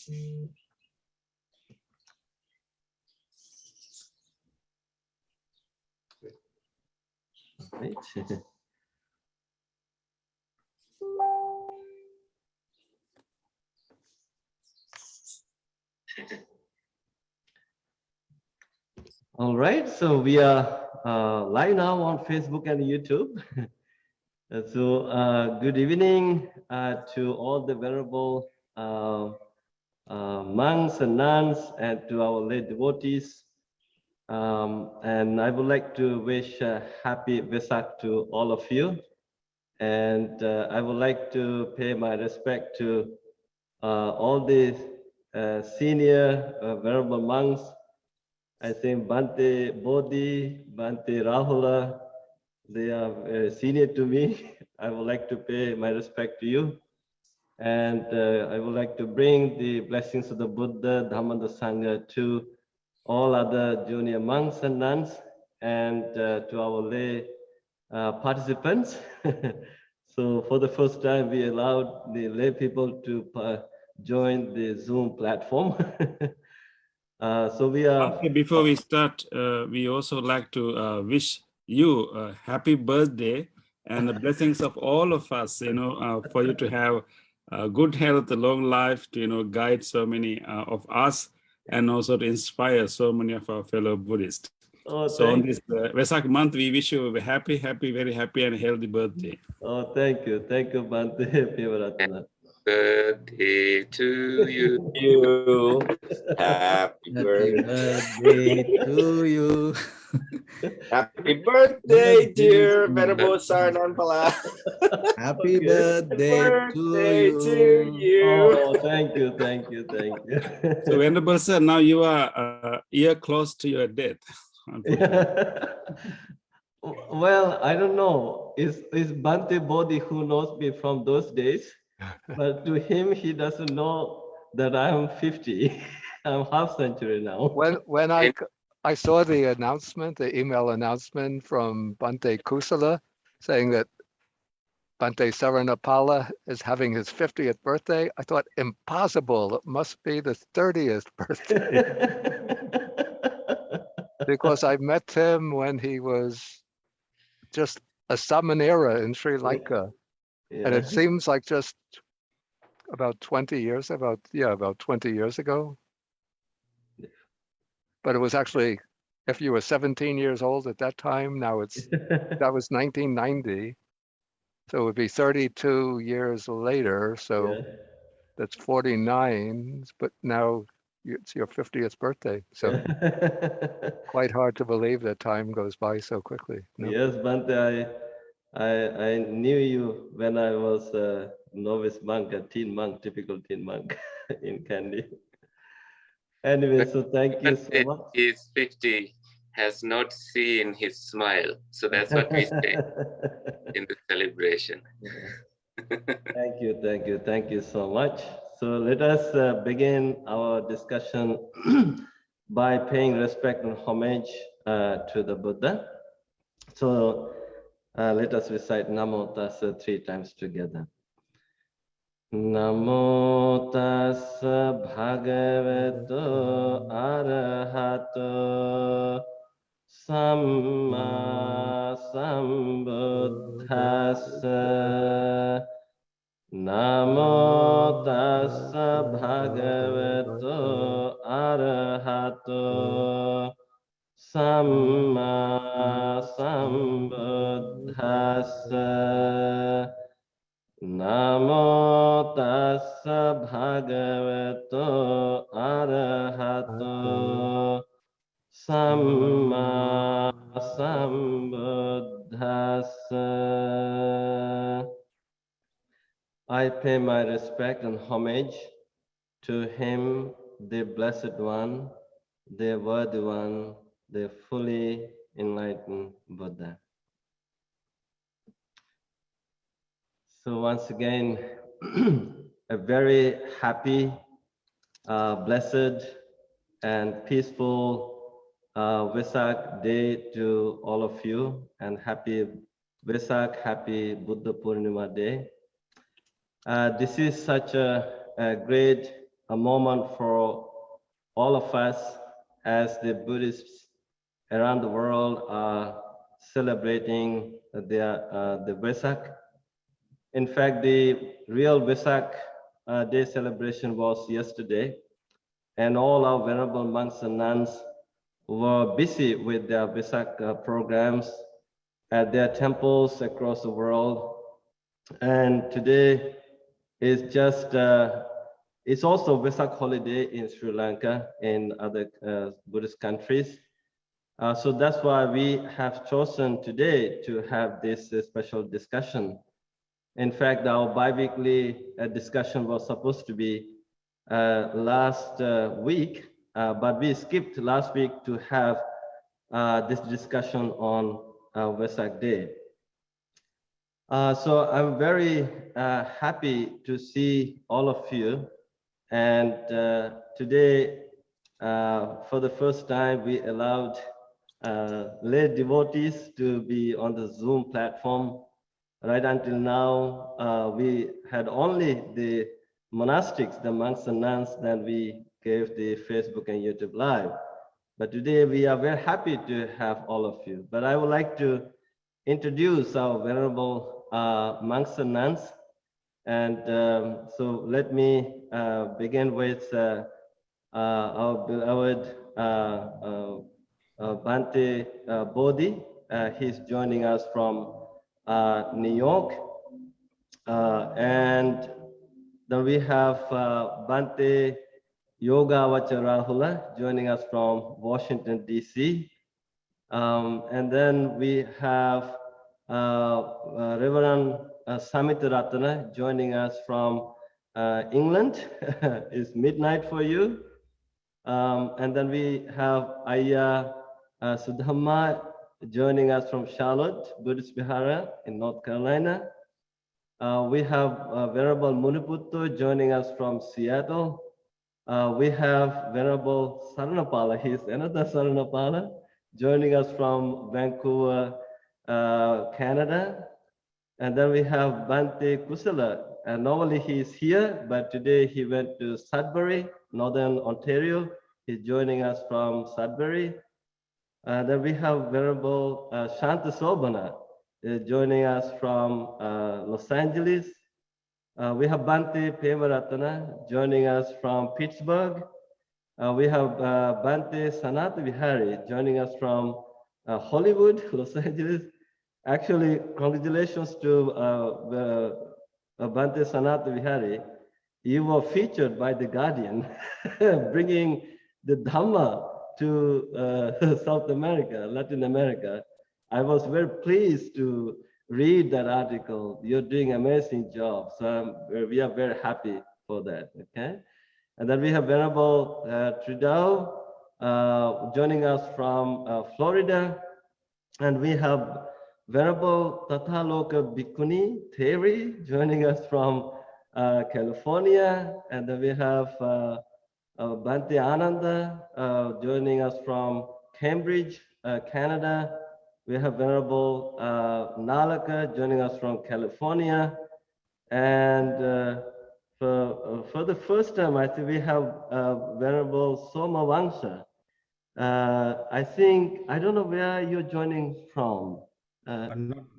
Right. All right, so we are live now on Facebook and YouTube. Good evening to all the venerable monks and nuns and to our late devotees. And I would like to wish happy Vesak to all of you. And I would like to pay my respect to all the senior venerable monks. I think Bhante Bodhi, Bhante Rahula, they are senior to me. I would like to pay my respect to you. And I would like to bring the blessings of the Buddha, Dhamma, and the Sangha to all other junior monks and nuns and to our lay participants. So for the first time, we allowed the lay people to join the Zoom platform. So we are. Before we start, we also like to wish you a happy birthday and the blessings of all of us, for you to have good health, a long life, to, guide so many of us and also to inspire so many of our fellow Buddhists. Oh, so on this Vesak month, we wish you a happy, very happy and healthy birthday. Oh, thank you. Thank you, Bhante Pivaratana. Birthday to you. Happy birthday to you. Happy birthday, dear Venerable Sarnanpala. Happy birthday to you. Oh, thank you. So Venerable Sir, now you are a year close to your death. Well, I don't know. It's Bhante Bodhi who knows me from those days, but to him, he doesn't know that I'm 50. I'm half century now. When I saw the announcement, the email announcement from Bhante Kusala saying that Bhante Saranapala is having his 50th birthday, I thought, impossible. It must be the 30th birthday. Because I met him when he was just a samanera in Sri Lanka. Yeah. And it seems like just about 20 years ago. But it was actually, if you were 17 years old at that time, that was 1990. So it would be 32 years later. So Yeah. that's 49, but now it's your 50th birthday. So quite hard to believe that time goes by so quickly. No? Yes, Bhante, I knew you when I was a novice monk, a teen monk, typical teen monk in Kandy. Anyway, so thank you so much. He's 50, has not seen his smile. So that's what we say in the celebration. Thank you so much. So let us begin our discussion by paying respect and homage to the Buddha. So let us recite Namo Tassa 3 times together. Namo Tassa Bhagavato Arahato Samma Sambuddhassa. Namo Tassa Bhagavato Arahato Samma Sambuddhassa. Namo Tassa Bhagavato Arahato Samma Sambuddhassa. I pay my respect and homage to him, the Blessed One, the Worthy One, the fully enlightened Buddha. So once again, a very happy, blessed, and peaceful Vesak day to all of you, and happy Vesak, happy Buddha Purnima day. This is such a great a moment for all of us as the Buddhists around the world are celebrating the Vesak. In fact, the real Vesak day celebration was yesterday, and all our venerable monks and nuns were busy with their Vesak programs at their temples across the world. And today is just, it's also Vesak holiday in Sri Lanka and other Buddhist countries. So that's why we have chosen today to have this special discussion. In fact, our bi-weekly discussion was supposed to be last week, but we skipped last week to have this discussion on Vesak Day. So I'm very happy to see all of you. And today, for the first time, we allowed lay devotees to be on the Zoom platform. Right until now, we had only the monastics, the monks and nuns, that we gave the Facebook and YouTube Live. But today we are very happy to have all of you. But I would like to introduce our venerable monks and nuns. And so let me begin with our beloved Bhante Bodhi. He's joining us from New York. And then we have Bhante Yoga Vacharahula joining us from Washington, D.C. And then we have Reverend Samitaratana joining us from England. It's midnight for you. And then we have Ayya Sudhamma joining us from Charlotte, Buddhist Vihara in North Carolina. We have Venerable Muniputto joining us from Seattle. We have Venerable Saranapala, he's another Saranapala, joining us from Vancouver, Canada. And then we have Bhante Kusala. And normally he's here, but today he went to Sudbury, Northern Ontario. He's joining us from Sudbury. Then we have Venerable Shanta Sobhana joining us from Los Angeles. We have Bhante Pevaratana joining us from Pittsburgh. We have Bhante Sanat Vihari joining us from Hollywood, Los Angeles. Actually, congratulations to Bhante Sanat Vihari. You were featured by The Guardian, bringing the Dhamma to South America, Latin America. I was very pleased to read that article. You're doing an amazing job. So we are very happy for that, okay? And then we have Venerable Trudeau joining us from Florida. And we have Venerable Tathaloka Bhikkhuni Theri joining us from California. And then we have Bhante Ananda joining us from Cambridge, Canada. We have Venerable Nalaka joining us from California. And for the first time, I think we have Venerable Soma Vangsha. I think, I don't know where you're joining from.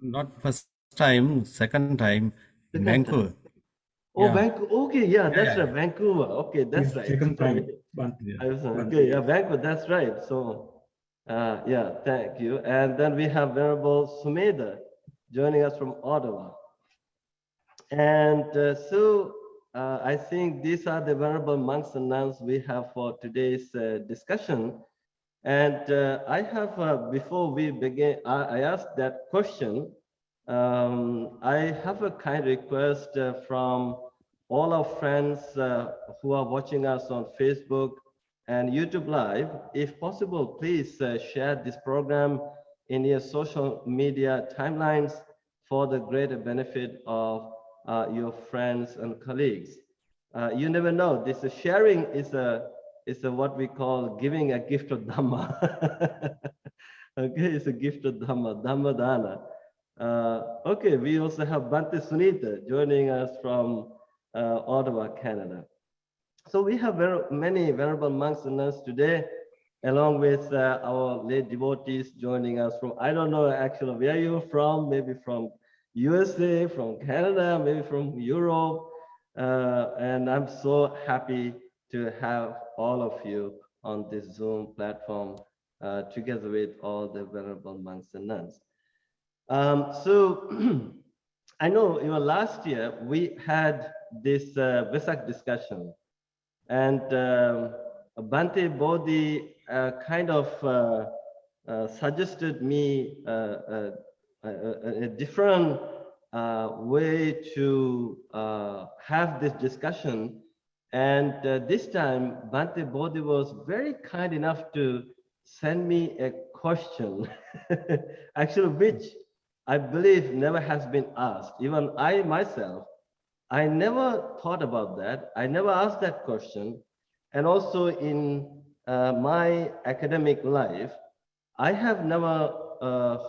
Not first time, second time in Vancouver. Oh, Yeah. Vancouver. Okay, yeah, that's Yeah. right. Vancouver. Okay, that's right. Second time. Okay, yeah, Vancouver, that's right. So, yeah, thank you. And then we have Venerable Sumedha joining us from Ottawa. And so I think these are the venerable monks and nuns we have for today's discussion. And I have, before we begin, I asked that question. I have a kind request from all our friends who are watching us on Facebook and YouTube Live. If possible, please share this program in your social media timelines for the greater benefit of your friends and colleagues. You never know, this sharing is what we call giving a gift of Dhamma. Okay, it's a gift of Dhamma, Dhamma Dana. Okay, we also have Bhante Sunita joining us from Ottawa, Canada. So we have many venerable monks and nuns today, along with our late devotees joining us from, I don't know actually where you're from, maybe from USA, from Canada, maybe from Europe. And I'm so happy to have all of you on this Zoom platform together with all the venerable monks and nuns. So I know last year we had this Vesak discussion, and Bhante Bodhi kind of suggested me a different way to have this discussion. And this time, Bhante Bodhi was very kind enough to send me a question, actually, which I believe never has been asked. Even I myself, I never thought about that. I never asked that question. And also in my academic life, I have never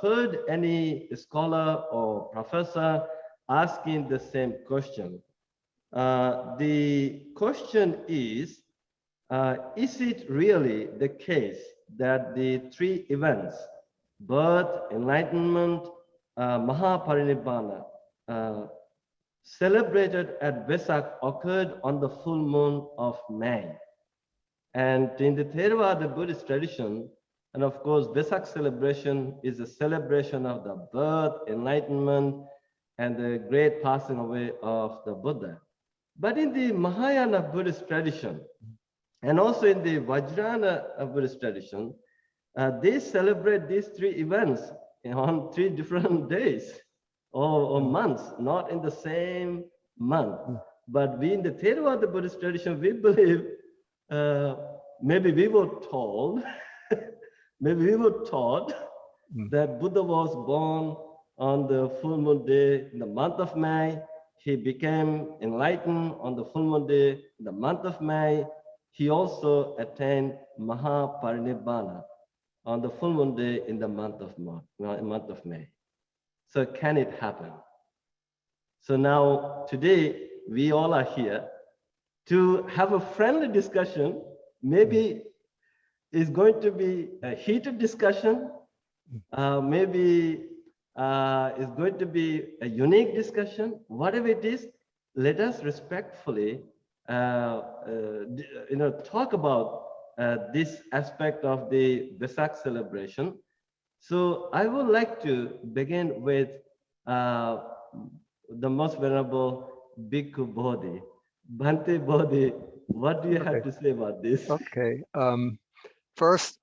heard any scholar or professor asking the same question. The question is it really the case that the three events, birth, enlightenment, Mahaparinibbana, celebrated at Vesak occurred on the full moon of May? And in the Theravada Buddhist tradition, and of course, Vesak celebration is a celebration of the birth, enlightenment, and the great passing away of the Buddha. But in the Mahayana Buddhist tradition, and also in the Vajrayana Buddhist tradition, they celebrate these three events on 3 different days or months, not in the same month. But we in the Theravada Buddhist tradition, we believe, maybe we were told, that Buddha was born on the full moon day in the month of May. He became enlightened on the full moon day in the month of May. He also attained Mahaparinibbana on the full moon day in the month of May. So can it happen? So now today we all are here to have a friendly discussion. Maybe it's going to be a heated discussion. Maybe it's going to be a unique discussion. Whatever it is, let us respectfully talk about this aspect of the Vesak celebration. So I would like to begin with the most venerable Bhikkhu Bodhi. Bhante Bodhi, what do you have to say about this? Okay. First,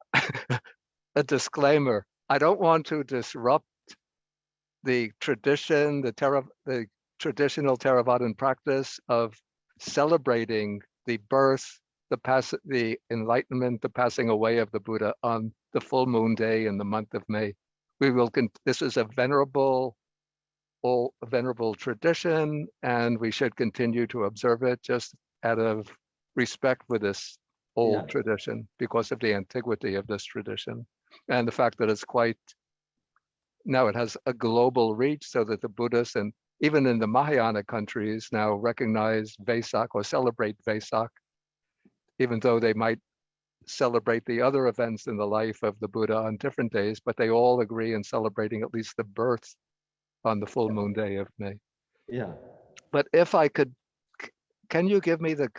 a disclaimer. I don't want to disrupt the tradition, the traditional Theravadan practice of celebrating the birth, the enlightenment, the passing away of the Buddha on the full moon day in the month of May. This is a venerable tradition, and we should continue to observe it just out of respect for this old tradition because of the antiquity of this tradition and the fact that it has a global reach, so that the Buddhists and even in the Mahayana countries now recognize Vesak or celebrate Vesak, even though they might celebrate the other events in the life of the Buddha on different days, but they all agree in celebrating at least the birth on the full moon day of May. Yeah. But if I could, can you give me the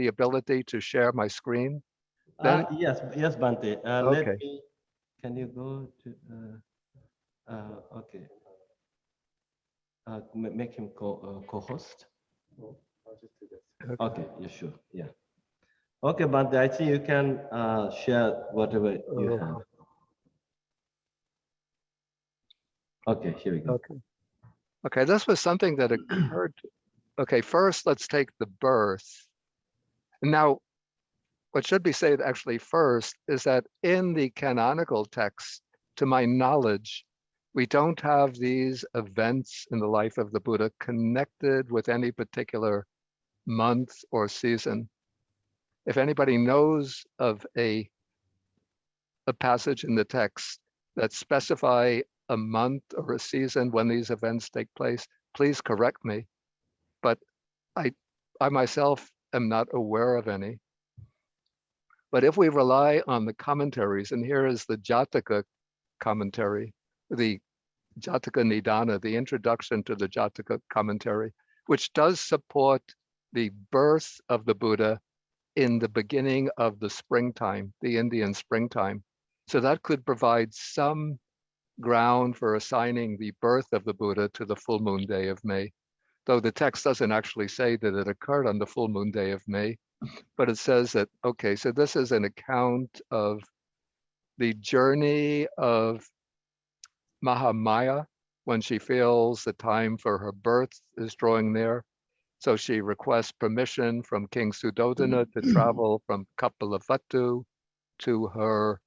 ability to share my screen? Yes, Bhante. Okay. Can you go to, okay. Make him co-host. Okay, yeah, sure, yeah. Okay, Bhante, I think you can share whatever you have. Okay, here we go. Okay, this was something that occurred. Okay, first let's take the birth. Now, what should be said actually first is that in the canonical text, to my knowledge, we don't have these events in the life of the Buddha connected with any particular month or season. If anybody knows of a passage in the text that specify a month or a season when these events take place, please correct me. But I myself am not aware of any. But if we rely on the commentaries, and here is the Jataka Commentary, the Jataka Nidana, the introduction to the Jataka Commentary, which does support the birth of the Buddha in the beginning of the springtime, the Indian springtime. So that could provide some ground for assigning the birth of the Buddha to the full moon day of May, though the text doesn't actually say that it occurred on the full moon day of May, but it says that, okay, so this is an account of the journey of Mahamaya when she feels the time for her birth is drawing near. So she requests permission from King Suddhodana to travel from Kapilavatthu to her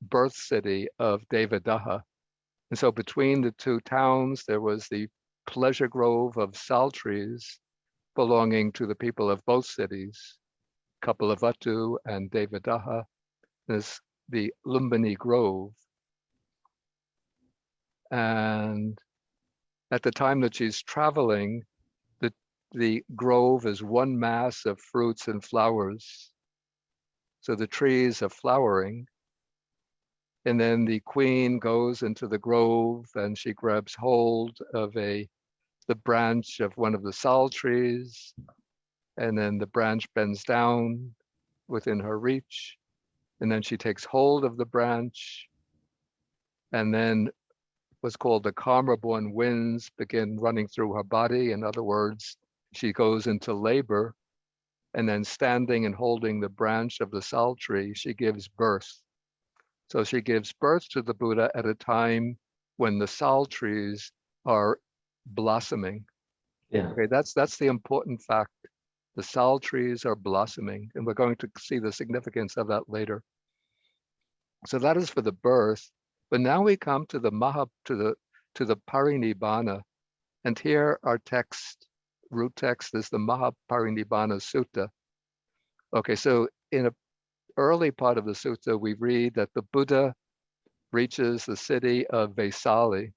birth city of Devadaha. And so between the two towns, there was the pleasure grove of Sultrys belonging to the people of both cities, Kapilavatthu and Devadaha. There's the Lumbini Grove. And at the time that she's traveling, the grove is one mass of fruits and flowers. So the trees are flowering. And then the queen goes into the grove and she grabs hold of the branch of one of the sal trees. And then the branch bends down within her reach. And then she takes hold of the branch. And then what's called the karma-born winds begin running through her body. In other words, she goes into labor, and then standing and holding the branch of the sal tree, she gives birth. So she gives birth to the Buddha at a time when the sal trees are blossoming. Yeah. Okay, that's the important fact. The sal trees are blossoming, and we're going to see the significance of that later. So that is for the birth. But now we come to the Parinibbana, and here our text, root text, is the Mahaparinibbana Sutta. Okay, so in an early part of the sutta, we read that the Buddha reaches the city of Vesali.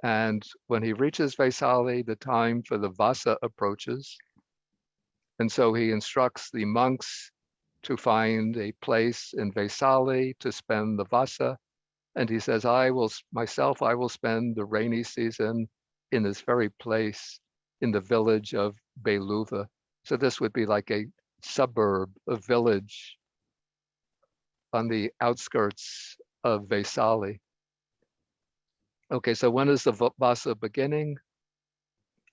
And when he reaches Vesali, the time for the Vasa approaches. And so he instructs the monks to find a place in Vesali to spend the Vasa. And he says, I will spend the rainy season in this very place, in the village of Beluva. So this would be like a suburb, a village on the outskirts of Vesali. Okay, so when is the Vasa beginning?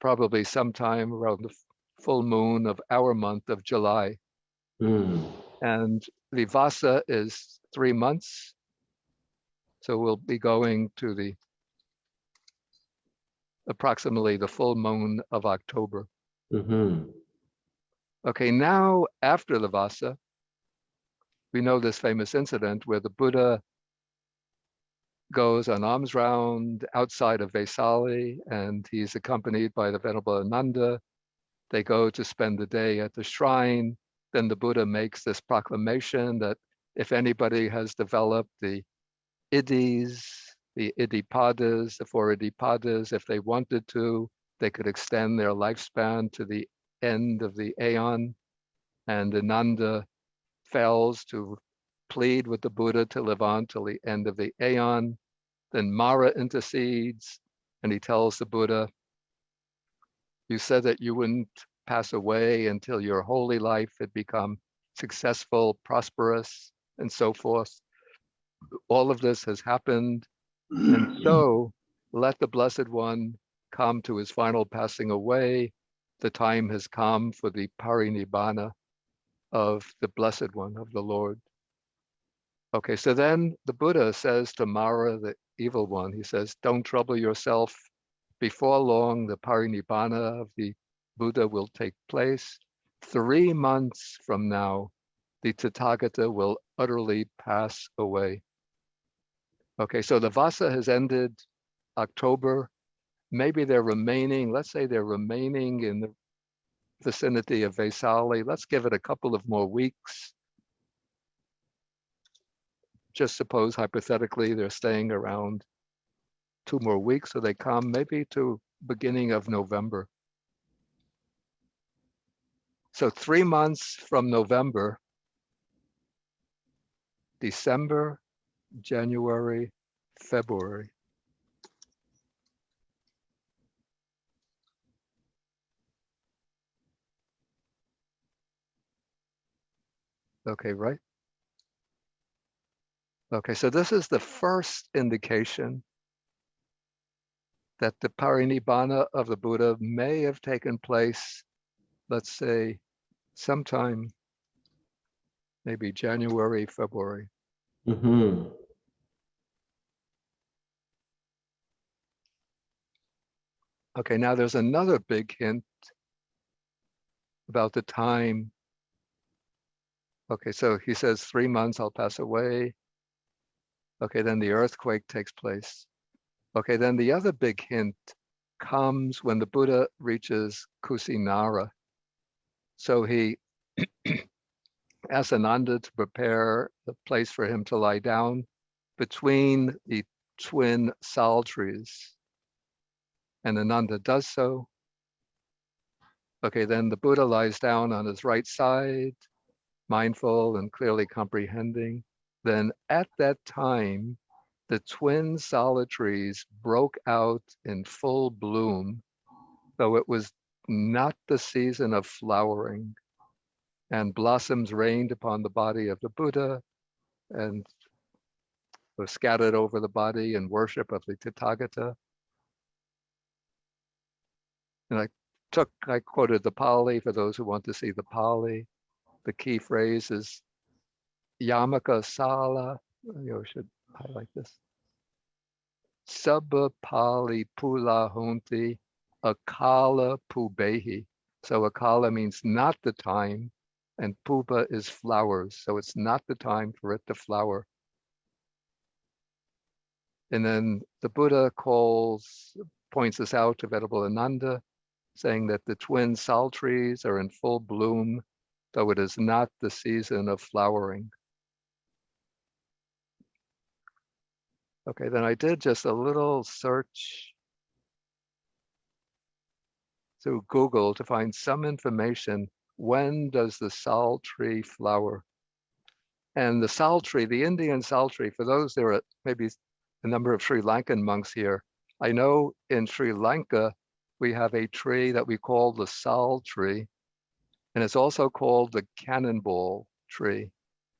Probably sometime around the full moon of our month of July. And the Vasa is 3 months. So we'll be going to approximately the full moon of October. Okay, now after the Vasa, we know this famous incident where the Buddha goes on alms round outside of Vesali, and he's accompanied by the Venerable Ananda. They go to spend the day at the shrine. Then the Buddha makes this proclamation that if anybody has developed the Iddhis, the Iddhipadas, the 4 Iddhipadas, if they wanted to, they could extend their lifespan to the end of the Aeon. And Ananda fails to plead with the Buddha to live on till the end of the Aeon. Then Mara intercedes and he tells the Buddha, you said that you wouldn't pass away until your holy life had become successful, prosperous, and so forth. All of this has happened. And so let the Blessed One come to his final passing away. The time has come for the Parinibbana of the Blessed One, of the Lord. Okay, so then the Buddha says to Mara, the evil one, he says, don't trouble yourself. Before long, the Parinibbana of the Buddha will take place. 3 months from now, the Tathagata will utterly pass away. Okay, so the Vasa has ended October. Maybe they're remaining, let's say they're remaining in the vicinity of Vesali. Let's give it a couple of more weeks. Just suppose hypothetically they're staying around 2 more weeks, so they come maybe to beginning of November. So 3 months from November, December, January, February. Okay, right? Okay, so this is the first indication that the parinibbana of the Buddha may have taken place, let's say, sometime maybe January, February. Mm-hmm. Okay, now there's another big hint about the time. Okay, so he says 3 months I'll pass away. Okay, then the earthquake takes place. Okay, then the other big hint comes when the Buddha reaches Kusinara. So he asks Ananda to prepare the place for him to lie down between the twin sal trees. And Ananda does so. Okay, then the Buddha lies down on his right side, mindful and clearly comprehending. Then at that time, the twin sala trees broke out in full bloom, though it was not the season of flowering, and blossoms rained upon the body of the Buddha and were scattered over the body in worship of the Tathagata. And I quoted the Pali for those who want to see the Pali. The key phrase is Yamaka Sala. You should highlight this. Sabba Pali Pula Hunti Akala Pubehi. So Akala means not the time, and Puba is flowers. So it's not the time for it to flower. And then the Buddha points this out to Venerable Ananda, saying that the twin sal trees are in full bloom, though it is not the season of flowering. Okay, then I did just a little search through Google to find some information. When does the sal tree flower? And the sal tree, the Indian sal tree, for those there are maybe a number of Sri Lankan monks here. I know in Sri Lanka, we have a tree that we call the sal tree, and it's also called the cannonball tree,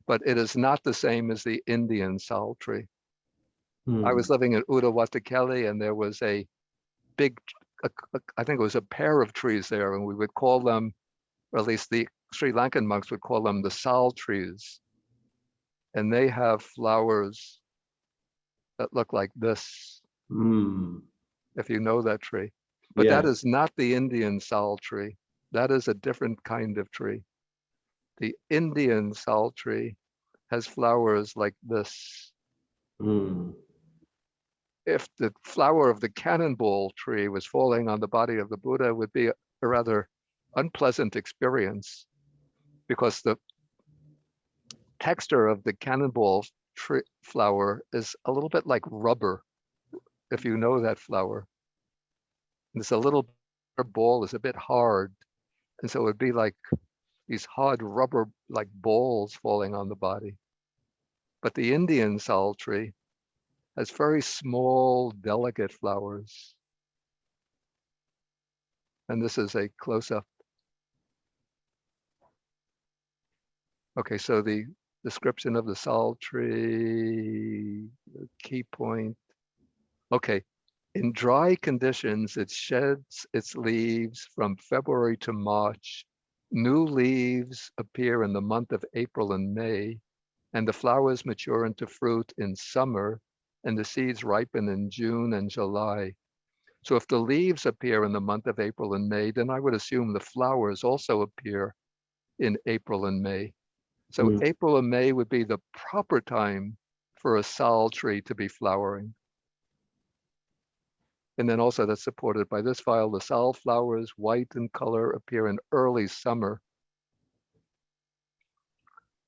but it is not the same as the Indian sal tree. I was living in Udawatakeli, and there was a big, I think it was a pair of trees there, and we would call them, or at least the Sri Lankan monks would call them the sal trees. And they have flowers that look like this, if you know that tree. But that is not the Indian sal tree. That is a different kind of tree. The Indian sal tree has flowers like this. If the flower of the cannonball tree was falling on the body of the Buddha, it would be a rather unpleasant experience, because the texture of the cannonball tree flower is a little bit like rubber, if you know that flower. And it's a little ball is a bit hard, and so it would be like these hard rubber like balls falling on the body. But the Indian sal tree has very small, delicate flowers. And this is a close-up. Okay, so the description of the sal tree, the key point. Okay, in dry conditions, it sheds its leaves from February to March. New leaves appear in the month of April and May, and the flowers mature into fruit in summer, and the seeds ripen in June and July. So if the leaves appear in the month of April and May, then I would assume the flowers also appear in April and May. So April and May would be the proper time for a sal tree to be flowering. And then also that's supported by this file. The sal flowers, white in color, appear in early summer.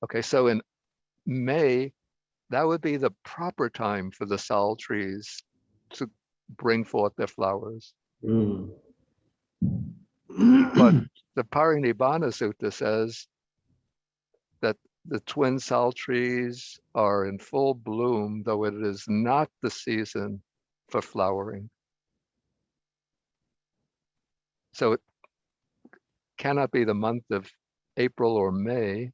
Okay, so in May, that would be the proper time for the sal trees to bring forth their flowers. But the Parinibbana Sutta says that the twin Sultrys are in full bloom, though it is not the season for flowering. So it cannot be the month of April or May.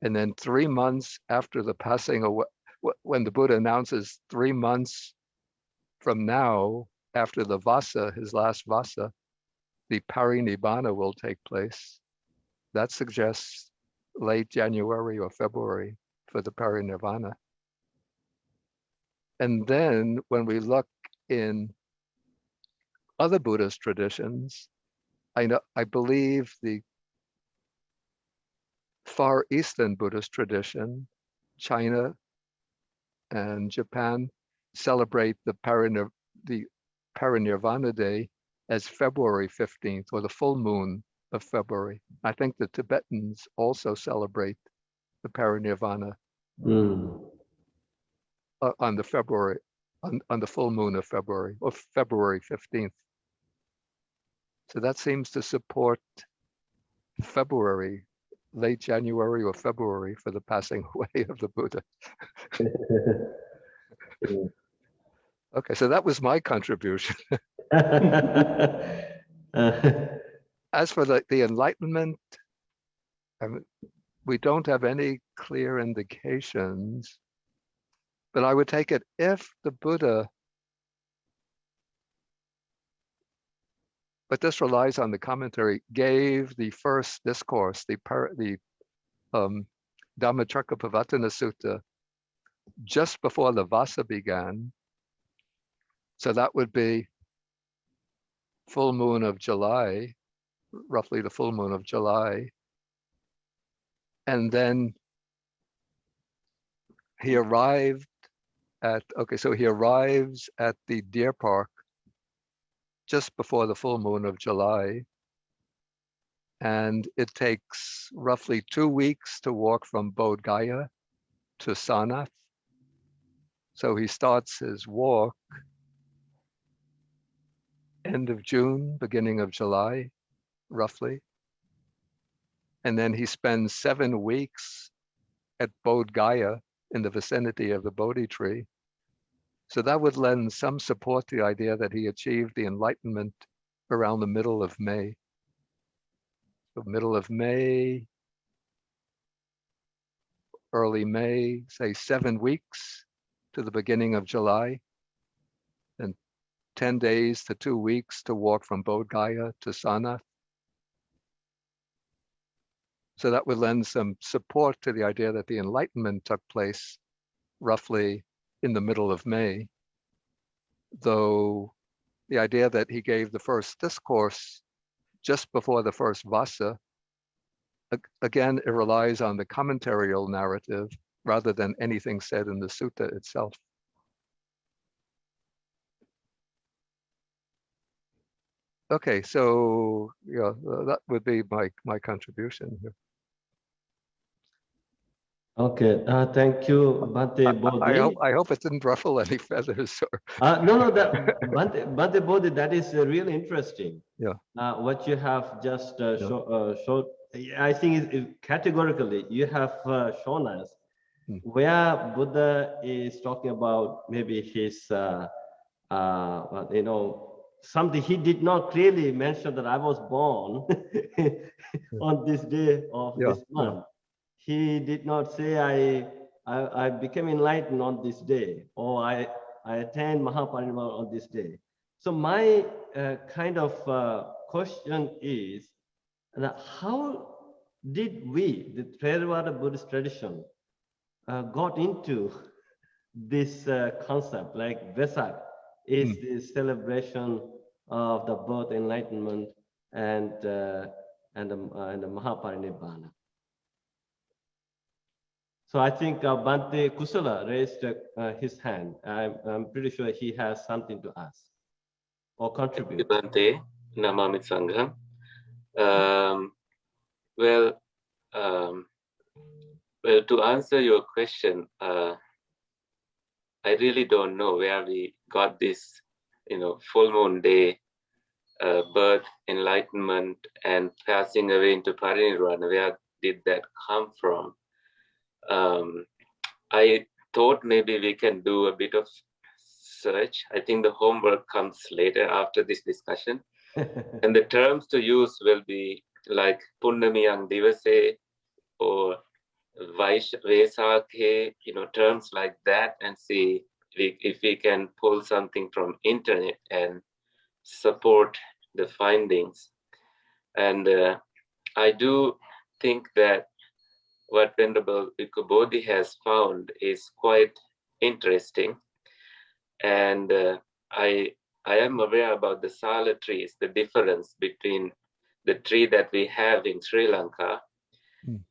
And then 3 months after the passing away, when the Buddha announces 3 months from now, after the Vasa, his last Vasa, the Parinibbana will take place. That suggests late January or February for the Parinibbana. And then when we look in other Buddhist traditions, I believe the Far Eastern Buddhist tradition, China and Japan, celebrate the Parinirvana Day as February 15th, or the full moon of February. I think the Tibetans also celebrate the Parinirvana on the full moon of February, or February 15th. So that seems to support February, late January or February, for the passing away of the Buddha. Okay, so that was my contribution. As for the enlightenment, we don't have any clear indications, but I would take it if the Buddha, but this relies on the commentary, gave the first discourse, the Dhammacakkappavattana Sutta, just before the Vasa began. So that would be full moon of July, roughly the full moon of July. And then he arrived at, he arrives at the deer park just before the full moon of July. And it takes roughly 2 weeks to walk from Bodh Gaya to Sanath. So he starts his walk end of June, beginning of July, roughly. And then he spends 7 weeks at Bodh Gaya in the vicinity of the Bodhi tree. So that would lend some support to the idea that he achieved the enlightenment around the middle of May. So middle of May, early May, say 7 weeks to the beginning of July, and 10 days to 2 weeks to walk from Bodh Gaya to Sanath. So that would lend some support to the idea that the enlightenment took place roughly in the middle of May, though the idea that he gave the first discourse just before the first Vasa, again, it relies on the commentarial narrative rather than anything said in the sutta itself. Okay, so yeah, that would be my contribution here. Okay, thank you, Bhante Bodhi. I hope it didn't ruffle any feathers. Or No, that Bhante Bodhi, that is really interesting. Yeah. What you have just showed, I think categorically you have shown us where Buddha is talking about maybe his, something he did not clearly mention that I was born on this day of this month. He did not say I became enlightened on this day, or I attained Mahaparinibbana on this day. So my kind of question is that how did we, the Theravada Buddhist tradition, got into this concept? Like Vesak is the celebration of the birth, enlightenment, and the Mahaparinibbana. So I think Bhante Kusala raised his hand. I'm pretty sure he has something to ask or contribute. Bhante, Namami Sangha. Well, to answer your question, I really don't know where we got this, full moon day birth, enlightenment, and passing away into parinirvana. Where did that come from? I thought maybe we can do a bit of search. I think the homework comes later after this discussion. And the terms to use will be like Punnamiyang Divase or Vesak, terms like that, and see if we can pull something from internet and support the findings. And I do think that what Venerable Bhikkhu Bodhi has found is quite interesting. And I am aware about the sala trees, the difference between the tree that we have in Sri Lanka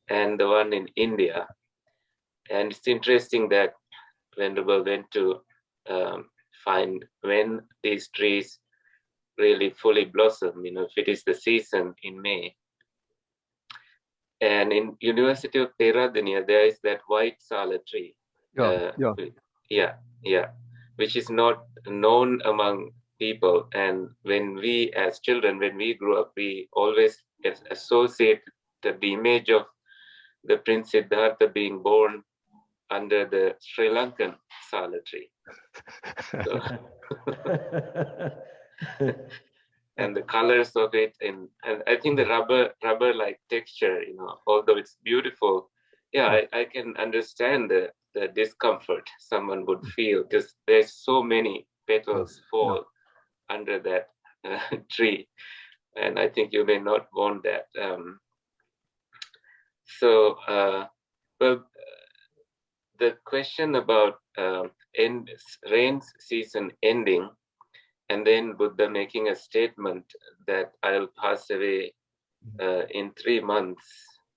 and the one in India. And it's interesting that Venerable went to find when these trees really fully blossom, if it is the season in May. And in University of Peradeniya, there is that white sala tree. Which is not known among people. And when we as children, when we grew up, we always associate the image of the Prince Siddhartha being born under the Sri Lankan sala tree. So, and the colors of it, and I think the rubber-like texture, although it's beautiful, I can understand the discomfort someone would feel, because there's so many petals fall under that tree, and I think you may not want that. The question about rain season ending, and then Buddha making a statement that I'll pass away in 3 months,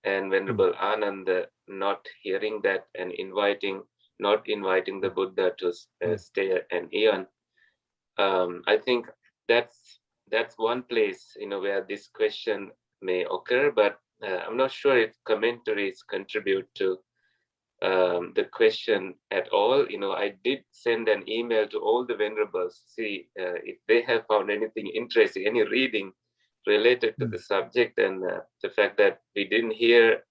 and Venerable Ananda not hearing that and not inviting the Buddha to stay an eon. I think that's one place, where this question may occur, but I'm not sure if commentaries contribute to the question at all. I did send an email to all the venerables to see if they have found anything interesting, any reading related to the subject, and the fact that we didn't hear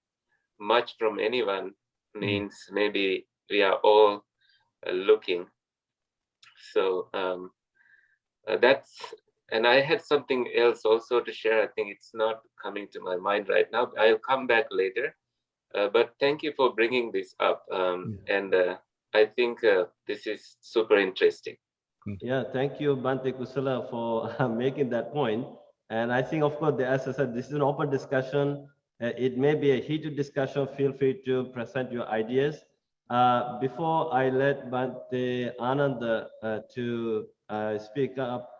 much from anyone means maybe we are all looking. So and I had something else also to share. I think it's not coming to my mind right now. I'll come back later. But thank you for bringing this up. And I think this is super interesting. Yeah, thank you, Bhante Kusala, for making that point. And I think, of course, as I said, this is an open discussion. It may be a heated discussion. Feel free to present your ideas. Before I let Bhante Ananda to speak up,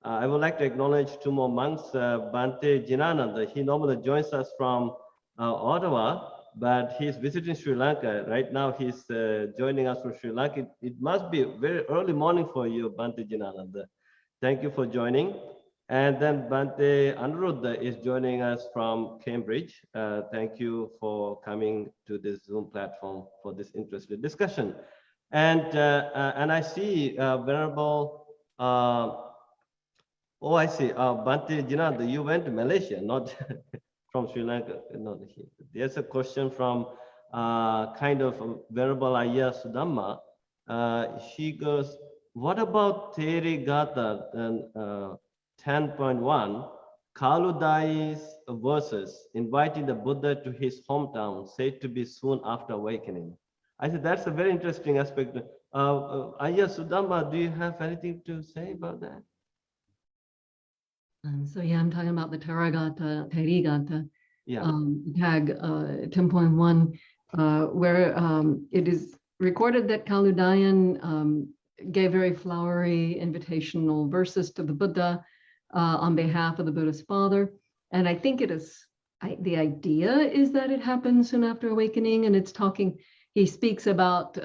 I would like to acknowledge 2 more monks. Bhante Jinananda, he normally joins us from Ottawa, but he's visiting Sri Lanka. Right now, he's joining us from Sri Lanka. It must be very early morning for you, Bhante Jinananda. Thank you for joining. And then Bhante Anuruddha is joining us from Cambridge. Thank you for coming to this Zoom platform for this interesting discussion. And I see Venerable, I see, Bhante Jinananda, you went to Malaysia, not from Sri Lanka. No, there's a question from kind of Venerable Ayya Sudamma. She goes, what about Theri Gatha 10.1, Kaludai's verses inviting the Buddha to his hometown, said to be soon after awakening? I said that's a very interesting aspect. Ayya Sudamma, do you have anything to say about that? So yeah, I'm talking about the Theri Gatha, Yeah. tag 10.1, where it is recorded that Kaludayan gave very flowery invitational verses to the Buddha on behalf of the Buddha's father. And I think it is, the idea is that it happens soon after awakening, and it's talking, he speaks about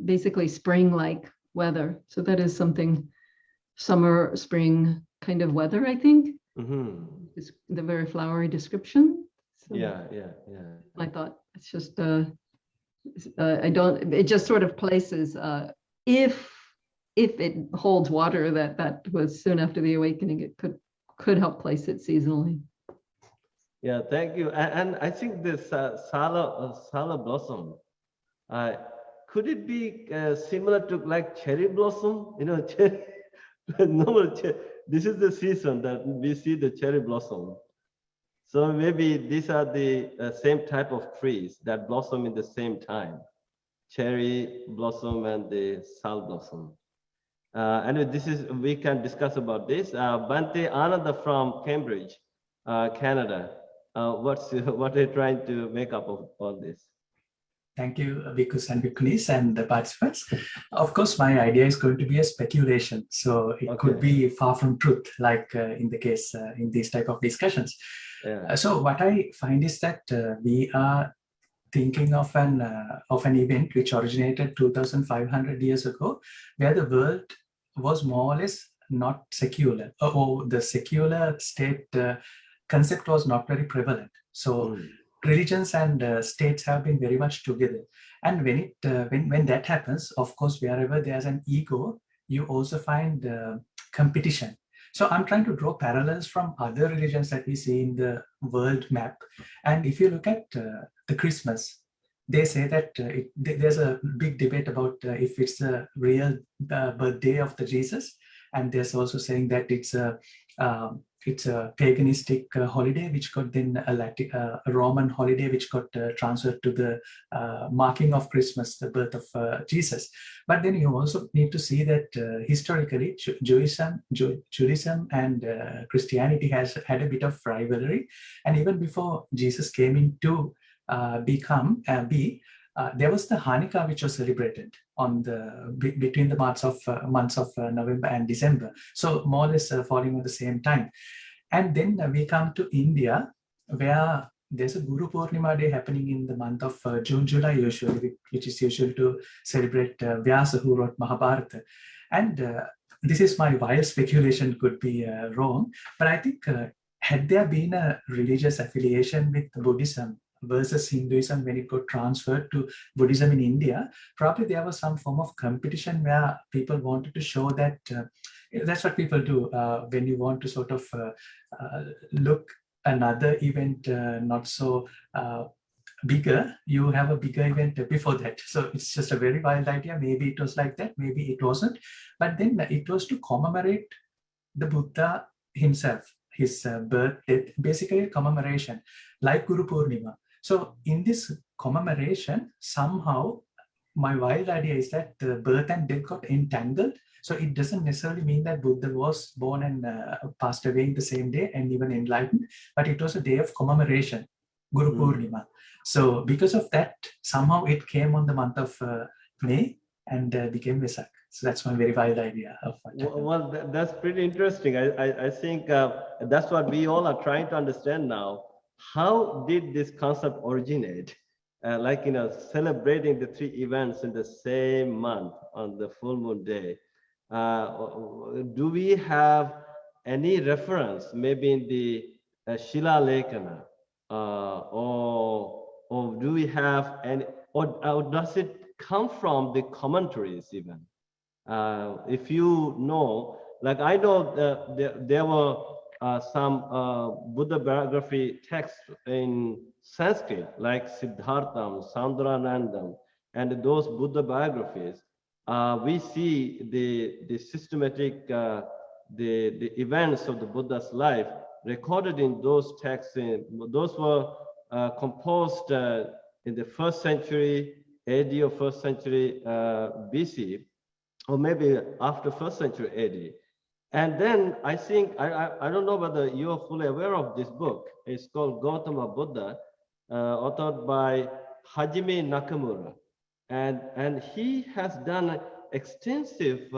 basically spring-like weather. So that is something, summer, spring kind of weather, I think. It's the very flowery description. So Yeah. I thought it's just, it just sort of places, if it holds water that was soon after the awakening, it could could help place it seasonally. Yeah, thank you. And I think this Sala blossom, could it be similar to like cherry blossom? You know, cherry, this is the season that we see the cherry blossom. So maybe these are the same type of trees that blossom in the same time, cherry blossom and the sal blossom. Anyway, we can discuss about this. Bante Ananda from Cambridge, Canada. What are you trying to make up of all this? Thank you, Bhikkhus and Bhikkhunis and the participants. Of course, my idea is going to be a speculation. So it could be far from truth, like in the case in these type of discussions. Yeah. So what I find is that we are thinking of an event which originated 2,500 years ago, where the world was more or less not secular, or the secular state concept was not very prevalent. So religions and states have been very much together. And when that happens, of course, wherever there's an ego, you also find competition. So I'm trying to draw parallels from other religions that we see in the world map. And if you look at the Christmas, they say that there's a big debate about if it's a real birthday of the Jesus, and there's also saying that it's a paganistic holiday which got then a Roman holiday which got transferred to the marking of Christmas, the birth of Jesus. But then you also need to see that historically Judaism and Christianity has had a bit of rivalry, and even before Jesus came into there was the Hanukkah which was celebrated on between the months of November and December. So more or less falling at the same time. And then we come to India, where there's a Guru Purnima day happening in the month of June, July usually, which is usual to celebrate Vyasa, who wrote Mahabharata. And this is my wild speculation, could be wrong, but I think had there been a religious affiliation with Buddhism versus Hinduism when it got transferred to Buddhism in India, probably there was some form of competition where people wanted to show that that's what people do when you want to sort of look another event not so bigger, you have a bigger event before that. So it's just a very wild idea. Maybe it was like that, maybe it wasn't. But then it was to commemorate the Buddha himself, his birth, death, basically a commemoration, like Guru Purnima. So in this commemoration, somehow, my wild idea is that the birth and death got entangled. So it doesn't necessarily mean that Buddha was born and passed away in the same day and even enlightened, but it was a day of commemoration, Guru Purnima. So because of that, somehow it came on the month of May and became Vesak. So that's my very wild idea of what. Well, that's pretty interesting. I think that's what we all are trying to understand now. How did this concept originate? Like, celebrating the three events in the same month on the full moon day. Do we have any reference, maybe in the Shila Lekana, or do we have any, or does it come from the commentaries even? If you know, like I know there were some Buddha biography texts in Sanskrit, like Siddhartham, Sandranandam, and those Buddha biographies. We see the systematic, the events of the Buddha's life recorded in those texts. Those were composed in the 1st century AD or 1st century BC, or maybe after 1st century AD. And then I think, I don't know whether you're fully aware of this book. It's called Gautama Buddha, authored by Hajime Nakamura. And he has done extensive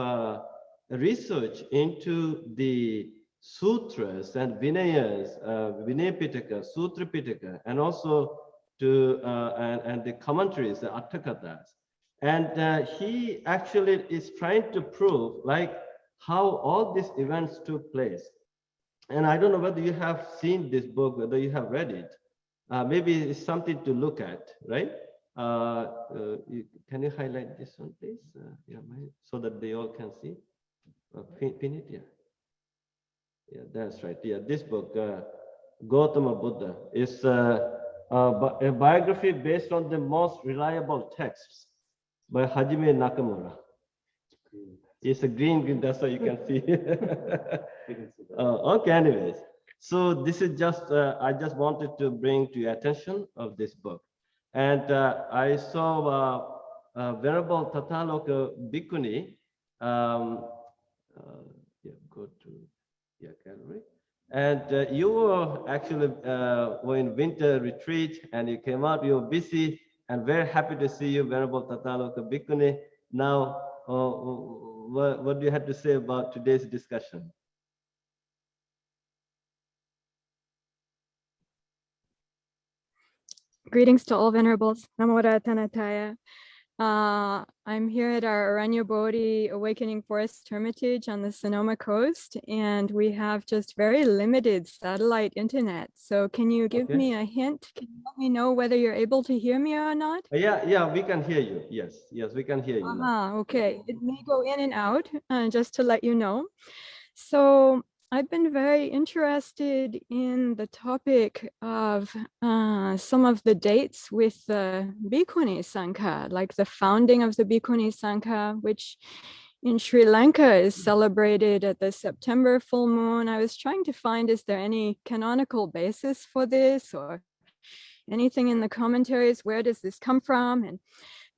research into the sutras and Vinayas, Vinaya Pitaka, Sutra Pitaka, and also and the commentaries, the Attakatas. And he actually is trying to prove like how all these events took place. And I don't know whether you have seen this book, whether you have read it. Maybe it's something to look at, right? Can you highlight this one, please? So that they all can see. Pin it, yeah. Yeah, that's right. Yeah, this book, Gautama Buddha, is a biography based on the most reliable texts by Hajime Nakamura. It's a green, that's why you can see. Okay, anyways. So this is just, I just wanted to bring to your attention of this book. And I saw Venerable Tataloka Bhikkhuni, yeah, go to your gallery. And you were actually were in winter retreat and you came out, you were busy and very happy to see you, Venerable Tataloka Bhikkhuni. Now, what do you have to say about today's discussion? Greetings to all venerables. Namo Rattanataya. I'm here at our Aranya Bodhi Awakening Forest Hermitage on the Sonoma coast, and we have just very limited satellite internet. So can you give me a hint? Can you let me know whether you're able to hear me or not? Yeah, we can hear you. Yes, we can hear you now. Okay. It may go in and out, just to let you know. So I've been very interested in the topic of some of the dates with the Bhikkhuni Sangha, like the founding of the Bhikkhuni Sangha, which in Sri Lanka is celebrated at the September full moon. I was trying to find, is there any canonical basis for this or anything in the commentaries? Where does this come from? And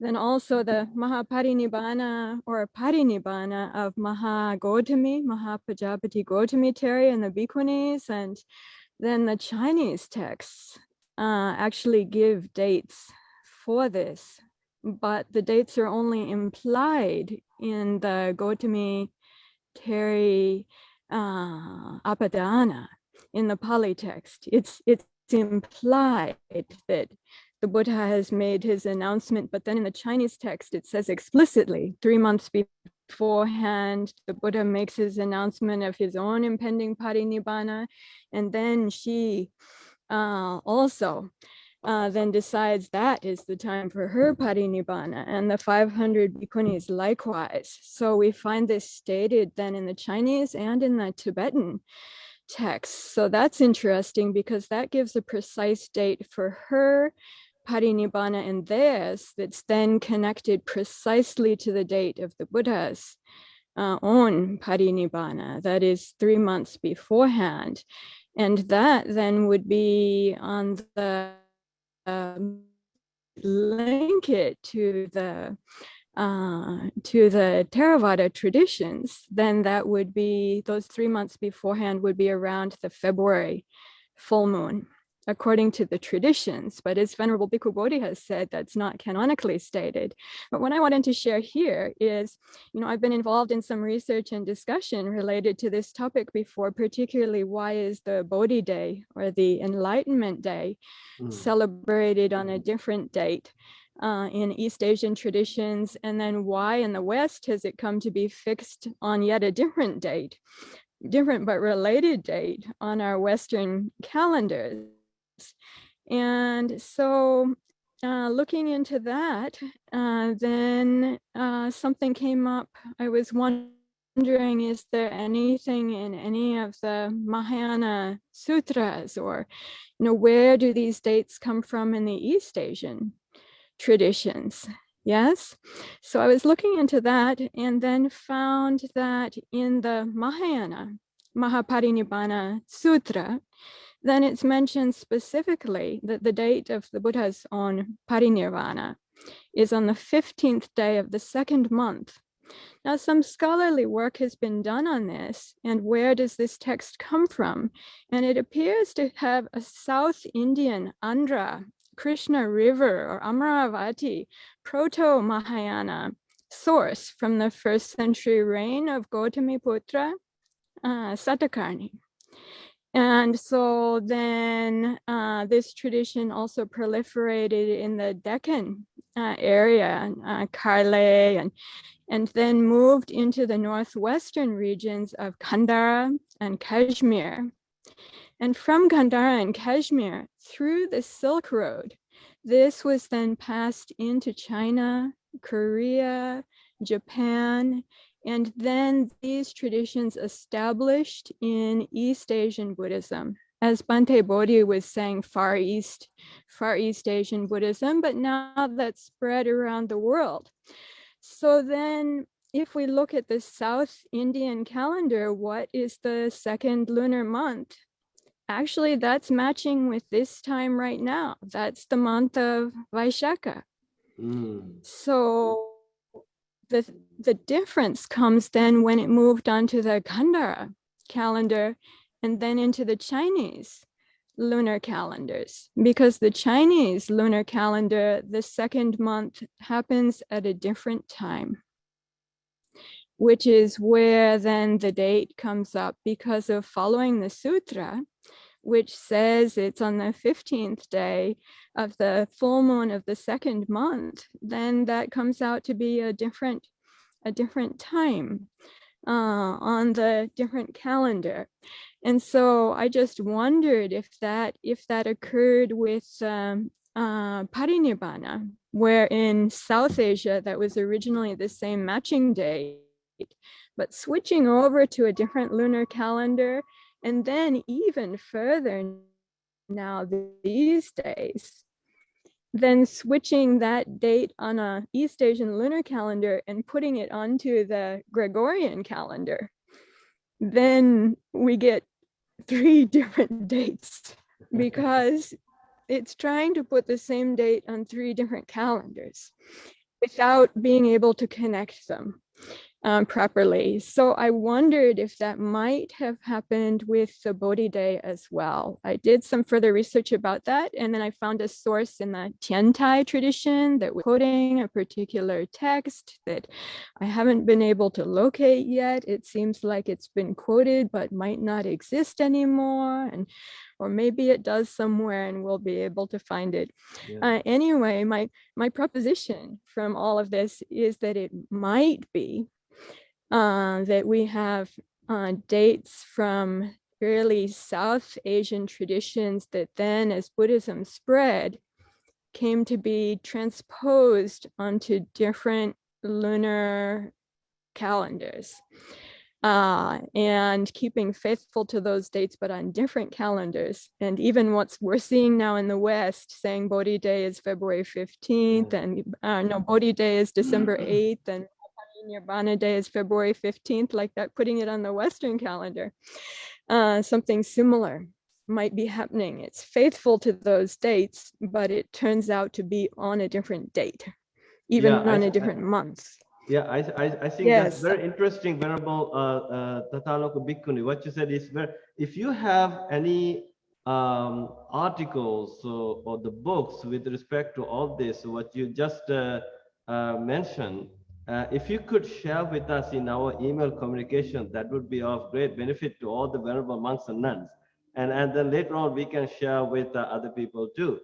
then also the Mahaparinibbana or Parinibbana of Mahapajapati Gautami Terry and the Bhikkhunis, and then the Chinese texts actually give dates for this, but the dates are only implied in the Gautami Terry Apadana in the Pali text. It's implied that the Buddha has made his announcement, but then in the Chinese text, it says explicitly 3 months beforehand, the Buddha makes his announcement of his own impending parinibbana, and then she also then decides that is the time for her parinibbana, and the 500 bhikkhunis likewise. So we find this stated then in the Chinese and in the Tibetan text. So that's interesting because that gives a precise date for her parinibbana in theirs that's then connected precisely to the date of the Buddha's own parinibbana, that is 3 months beforehand. And that then would be on the link it to the Theravada traditions, then that would be, those 3 months beforehand would be around the February full moon, according to the traditions. But as Venerable Bhikkhu Bodhi has said, that's not canonically stated. But what I wanted to share here is, I've been involved in some research and discussion related to this topic before, particularly why is the Bodhi Day or the Enlightenment Day celebrated on a different date in East Asian traditions, and then why in the West has it come to be fixed on yet a different date, different but related date on our Western calendars. And so looking into that, then something came up. I was wondering, is there anything in any of the Mahayana sutras, or where do these dates come from in the East Asian traditions? Yes. So I was looking into that and then found that in the Mahayana Mahaparinibbana Sutra, then it's mentioned specifically that the date of the Buddha's own parinirvana is on the 15th day of the second month. Now, some scholarly work has been done on this, and where does this text come from? And it appears to have a South Indian Andhra Krishna River or Amaravati Proto-Mahayana source from the 1st century reign of Gautamiputra Satakarni. And so then this tradition also proliferated in the Deccan area, Karle, and then moved into the northwestern regions of Kandara and Kashmir. And from Kandara and Kashmir through the Silk Road, this was then passed into China, Korea, Japan, And then these traditions established in East Asian Buddhism. As Bhante Bodhi was saying, Far East Asian Buddhism, but now that's spread around the world. So then if we look at the South Indian calendar, what is the second lunar month? Actually, that's matching with this time right now. That's the month of Vaishaka. So the difference comes then when it moved on to the Gandhara calendar and then into the Chinese lunar calendars, because the Chinese lunar calendar, the second month happens at a different time, which is where then the date comes up because of following the sutra, which says it's on the 15th day of the full moon of the second month, then that comes out to be a different time on the different calendar. And so I just wondered if that occurred with Parinibbana, where in South Asia that was originally the same matching date, but switching over to a different lunar calendar, and then even further now these days, then switching that date on a East Asian lunar calendar and putting it onto the Gregorian calendar, then we get 3 different dates because it's trying to put the same date on 3 different calendars without being able to connect them properly. So I wondered if that might have happened with the Bodhi Day as well. I did some further research about that, and then I found a source in the Tiantai tradition that was quoting a particular text that I haven't been able to locate yet. It seems like it's been quoted but might not exist anymore, or maybe it does somewhere and we'll be able to find it. Yeah. Anyway, my proposition from all of this is that it might be that we have dates from early South Asian traditions that then, as Buddhism spread, came to be transposed onto different lunar calendars. And keeping faithful to those dates, but on different calendars. And even what we're seeing now in the West, saying Bodhi Day is February 15th, and Bodhi Day is December 8th, and Nibbana Day is February 15th, like that, putting it on the Western calendar. Something similar might be happening. It's faithful to those dates, but it turns out to be on a different date, even on a different month. Yeah, I think that's very interesting, Venerable Tathaloka Bhikkhuni. What you said is very, if you have any articles or the books with respect to all this, what you just mentioned, if you could share with us in our email communication, that would be of great benefit to all the Venerable monks and nuns. And then later on, we can share with other people too.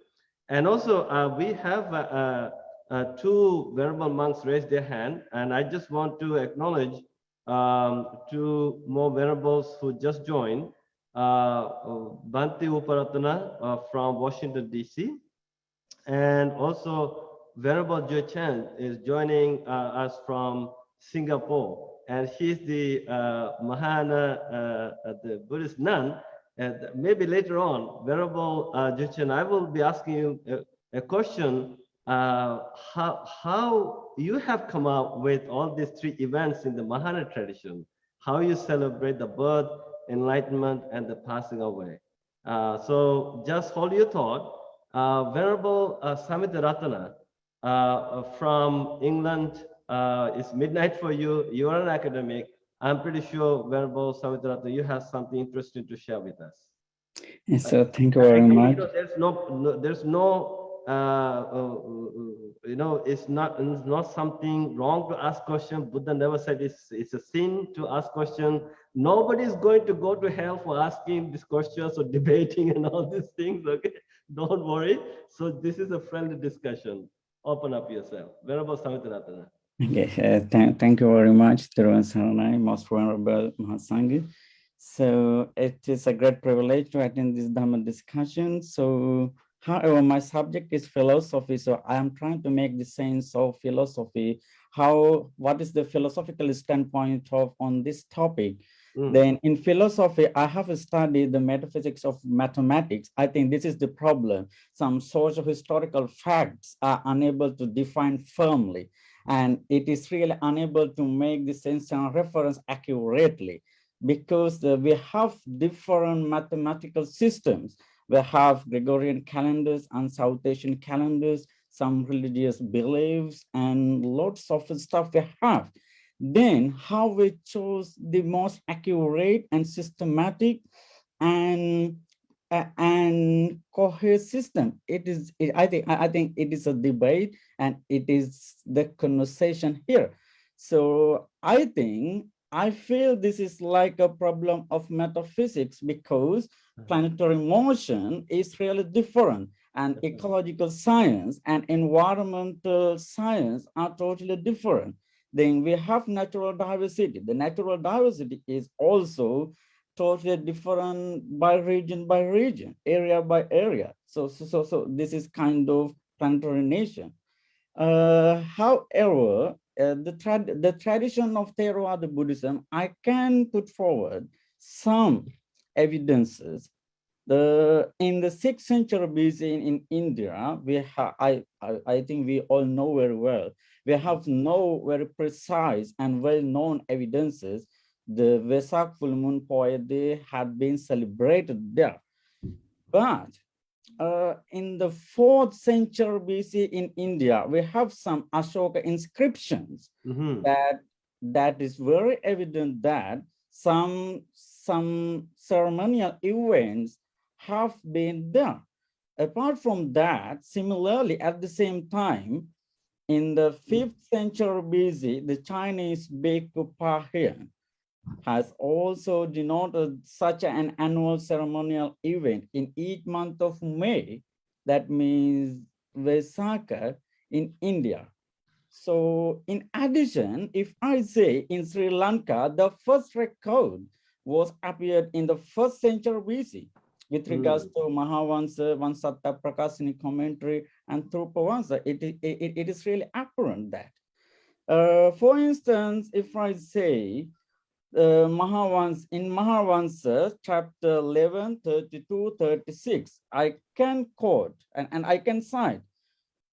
And also, we have 2 Venerable monks raised their hand, and I just want to acknowledge 2 more Venerables who just joined. Bhante Uparatana from Washington, D.C., and also Venerable Jo Chen is joining us from Singapore, and she's the Mahana, the Buddhist nun. And maybe later on, Venerable Jo Chen, I will be asking you a question. How you have come up with all these 3 events in the Mahana tradition, how you celebrate the birth, enlightenment, and the passing away. So just hold your thought. Venerable Samita Ratana from England, it's midnight for you. You are an academic. I'm pretty sure, Venerable Samita Ratana, you have something interesting to share with us. Yes, so thank you very much. There's no it's not something wrong to ask question. Buddha never said it's a sin to ask question. Nobody is going to go to hell for asking these questions or debating and all these things. Okay, don't worry. So this is a friendly discussion. Open up yourself. Venerable Samita Ratana. Okay, thank you very much, Thiruvan Saranai, Most Venerable Mahasangha. So it is a great privilege to attend this Dhamma discussion. So However, my subject is philosophy, so I am trying to make the sense of philosophy. What is the philosophical standpoint on this topic? Then in philosophy, I have studied the metaphysics of mathematics. I think this is the problem. Some social historical facts are unable to define firmly, and it is really unable to make the sense and reference accurately, because we have different mathematical systems. We have Gregorian calendars and South Asian calendars, some religious beliefs, and lots of stuff we have. Then how we chose the most accurate and systematic and coherent system. I think it is a debate, and it is the conversation here. So I feel this is like a problem of metaphysics, because planetary motion is really different, and ecological science and environmental science are totally different. Then we have natural diversity. The natural diversity is also totally different by region, area by area. So this is kind of planetary nation. However, the tradition of Theravada Buddhism, I can put forward some evidences. In the 6th century BC in India, we have, I think we all know very well, we have no very precise and well-known evidences the Vesak full moon poet day had been celebrated there. But in the 4th century BC in India, we have some Ashoka inscriptions that is very evident that some ceremonial events have been there. Apart from that, similarly, at the same time, in the 5th century BC, the Chinese Bhikkhu Pahian has also denoted such an annual ceremonial event in each month of May. That means Vesak in India. So in addition, if I say in Sri Lanka, the first record was appeared in the 1st century BC with regards to Mahavansa, Vansatta Prakasini commentary, and Thrupavansa, it is really apparent that. For instance, if I say in Mahavansa, chapter 11, 32, 36, I can quote and I can cite,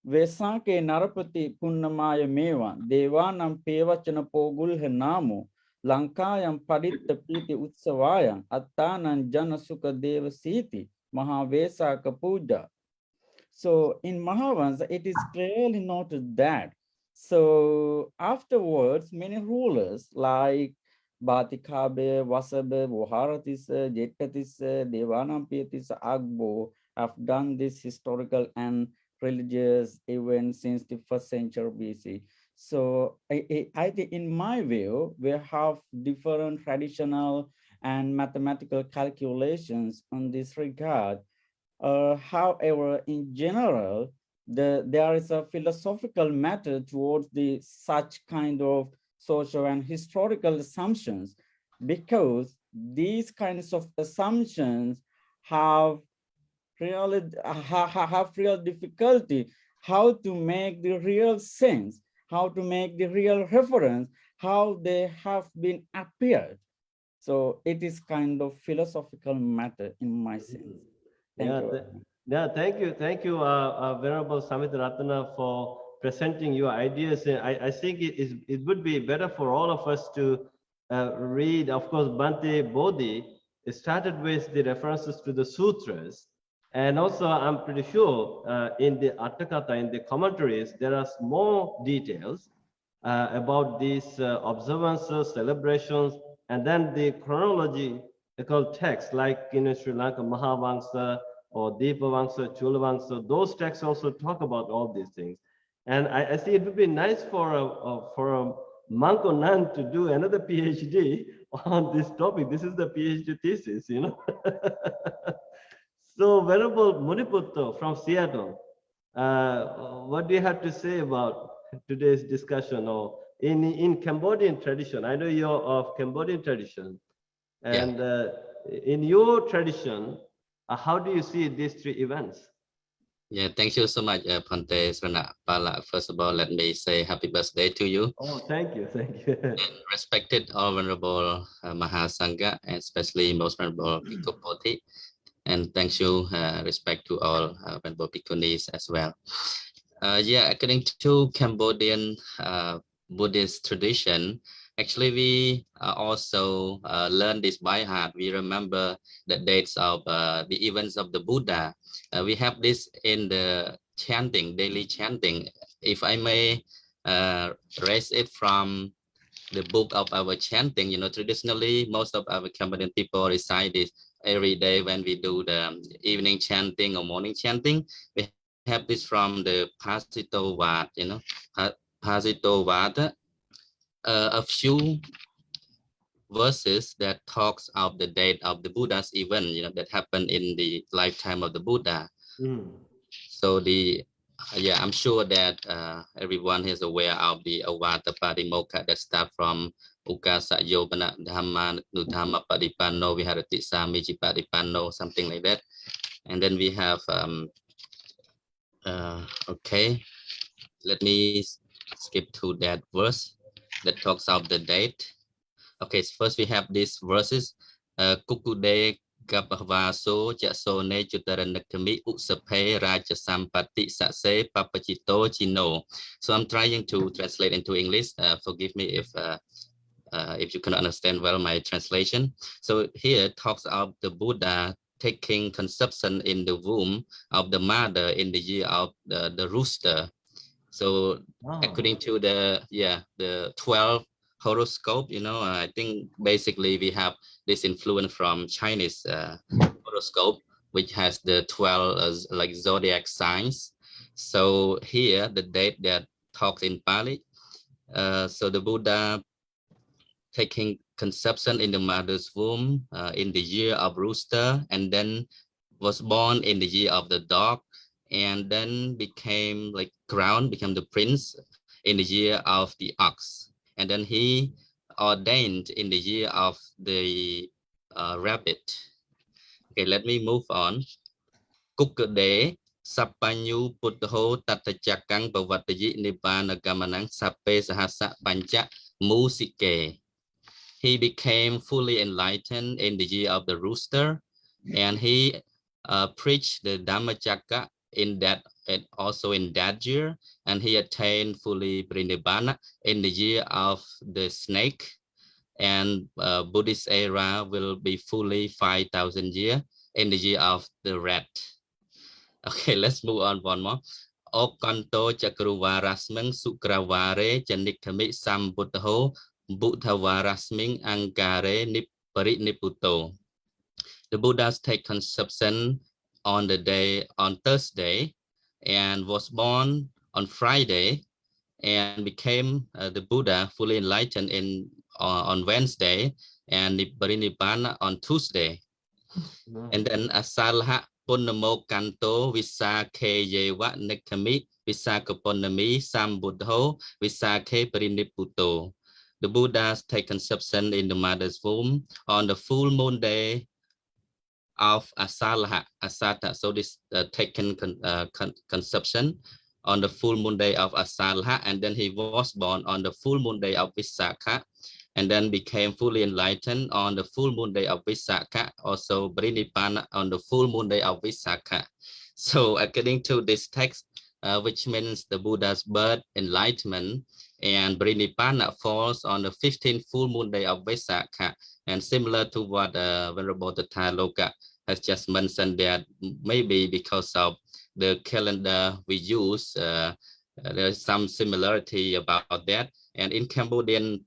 Vesake Narapati Punnamaya Mevan, Devanam Pevachana Pogul Henamu, Lankayam Paditta Piti Utsavayam, Attanan Janasuka Deva Siti, Mahavesaka Puja. So in Mahavansa, it is clearly noted that. So afterwards, many rulers like Bhatikabe, Vasabe, Voharatisa, Jetatisa, Devanampiatisa, Agbo have done this historical and religious event since the 1st century BC. So I think in my view, we have different traditional and mathematical calculations on this regard. However, in general, there is a philosophical matter towards such kind of social and historical assumptions, because these kinds of assumptions have real difficulty how to make the real sense, how to make the real reference, how they have been appeared. So it is kind of philosophical matter in my sense. Thank you. Thank you, Venerable Samit Ratana, for presenting your ideas. I think it would be better for all of us to read, of course, Bhante Bodhi. It started with the references to the sutras. And also, I'm pretty sure in the Atthakatha, in the commentaries, there are more details about these observances, celebrations, and then the chronological texts like in Sri Lanka, Mahavangsa or Deepavangsa, Chulavangsa, those texts also talk about all these things. And I see it would be nice for a monk or nun to do another PhD on this topic. This is the PhD thesis, you know. So, Venerable Muniputto from Seattle, what do you have to say about today's discussion, or in Cambodian tradition? I know you're of Cambodian tradition, and in your tradition, how do you see these three events? Yeah, thank you so much, Pante Sranapala. First of all, let me say happy birthday to you. Oh, thank you, thank you. Respected all venerable Mahasangha, and especially most venerable Bhikkhu Bodhi. And thank you, respect to all venerable Bhikkhunis as well. Yeah, according to Cambodian Buddhist tradition, actually we also learn this by heart. We remember the dates of the events of the Buddha. We have this in the chanting, daily chanting. If I may raise it from the book of our chanting, traditionally most of our Cambodian people recite this every day when we do the evening chanting or morning chanting. We have this from the Pasito Wat, Pasito Wat, a few verses that talks of the date of the Buddha's event, that happened in the lifetime of the Buddha. So I'm sure that everyone is aware of the Avata Padimokkha that start from Ukasa Yobana Dhamma Nudhamma Padipanno Viharati Samiji Padipanno, something like that. And then we have okay, let me skip to that verse that talks of the date. Okay, so first we have these verses. Kukude Kapavaso Jasone Jutaranakami Utsape Raja Sampati Sase Papachito Chino. So I'm trying to translate into English. Forgive me if you cannot understand well my translation. So here it talks of the Buddha taking conception in the womb of the mother in the year of the rooster. So according to the 12 horoscope, I think basically we have this influence from Chinese horoscope, which has the 12 like zodiac signs. So here the date that talks in Pali, so the Buddha taking conception in the mother's womb in the year of rooster, and then was born in the year of the dog, and then became the prince in the year of the ox, and then he ordained in the year of the rabbit. Okay, let me move on. Kukade Sapanyu Puttho Tatachakang Bhavatayi Nibbana Gamanang Sape Sahasa Pancha Musike. He became fully enlightened in the year of the rooster, and he preached the Dhammacakka also in that year, and he attained fully Prinibbana in the year of the snake, and Buddhist era will be fully 5,000 years in the year of the rat. Okay, let's move on one more. Okanto Chakruvarasmang Sukravare Janikami Sambuddho Buddhavarasming Angare Niputo. The Buddhas take conception on Thursday, and was born on Friday, and became the Buddha fully enlightened on Wednesday, and Parinibbana on Tuesday. And then Asalha Punnamo Kanto Visakhe Yewa Nekami Visakha Punnami Sambuddho Visakhe Pariniputo. The Buddhas take conception in the mother's womb on the full moon day of Asalha, Asata. So this taken conception on the full moon day of Asalha, and then he was born on the full moon day of Visakha, and then became fully enlightened on the full moon day of Visakha, also Parinibbana on the full moon day of Visakha. So according to this text, which means the Buddha's birth, enlightenment, and Parinibbana falls on the 15th full moon day of Vesak, and similar to what Venerable Tataloka has just mentioned, that maybe because of the calendar we use, there's some similarity about that. And in Cambodian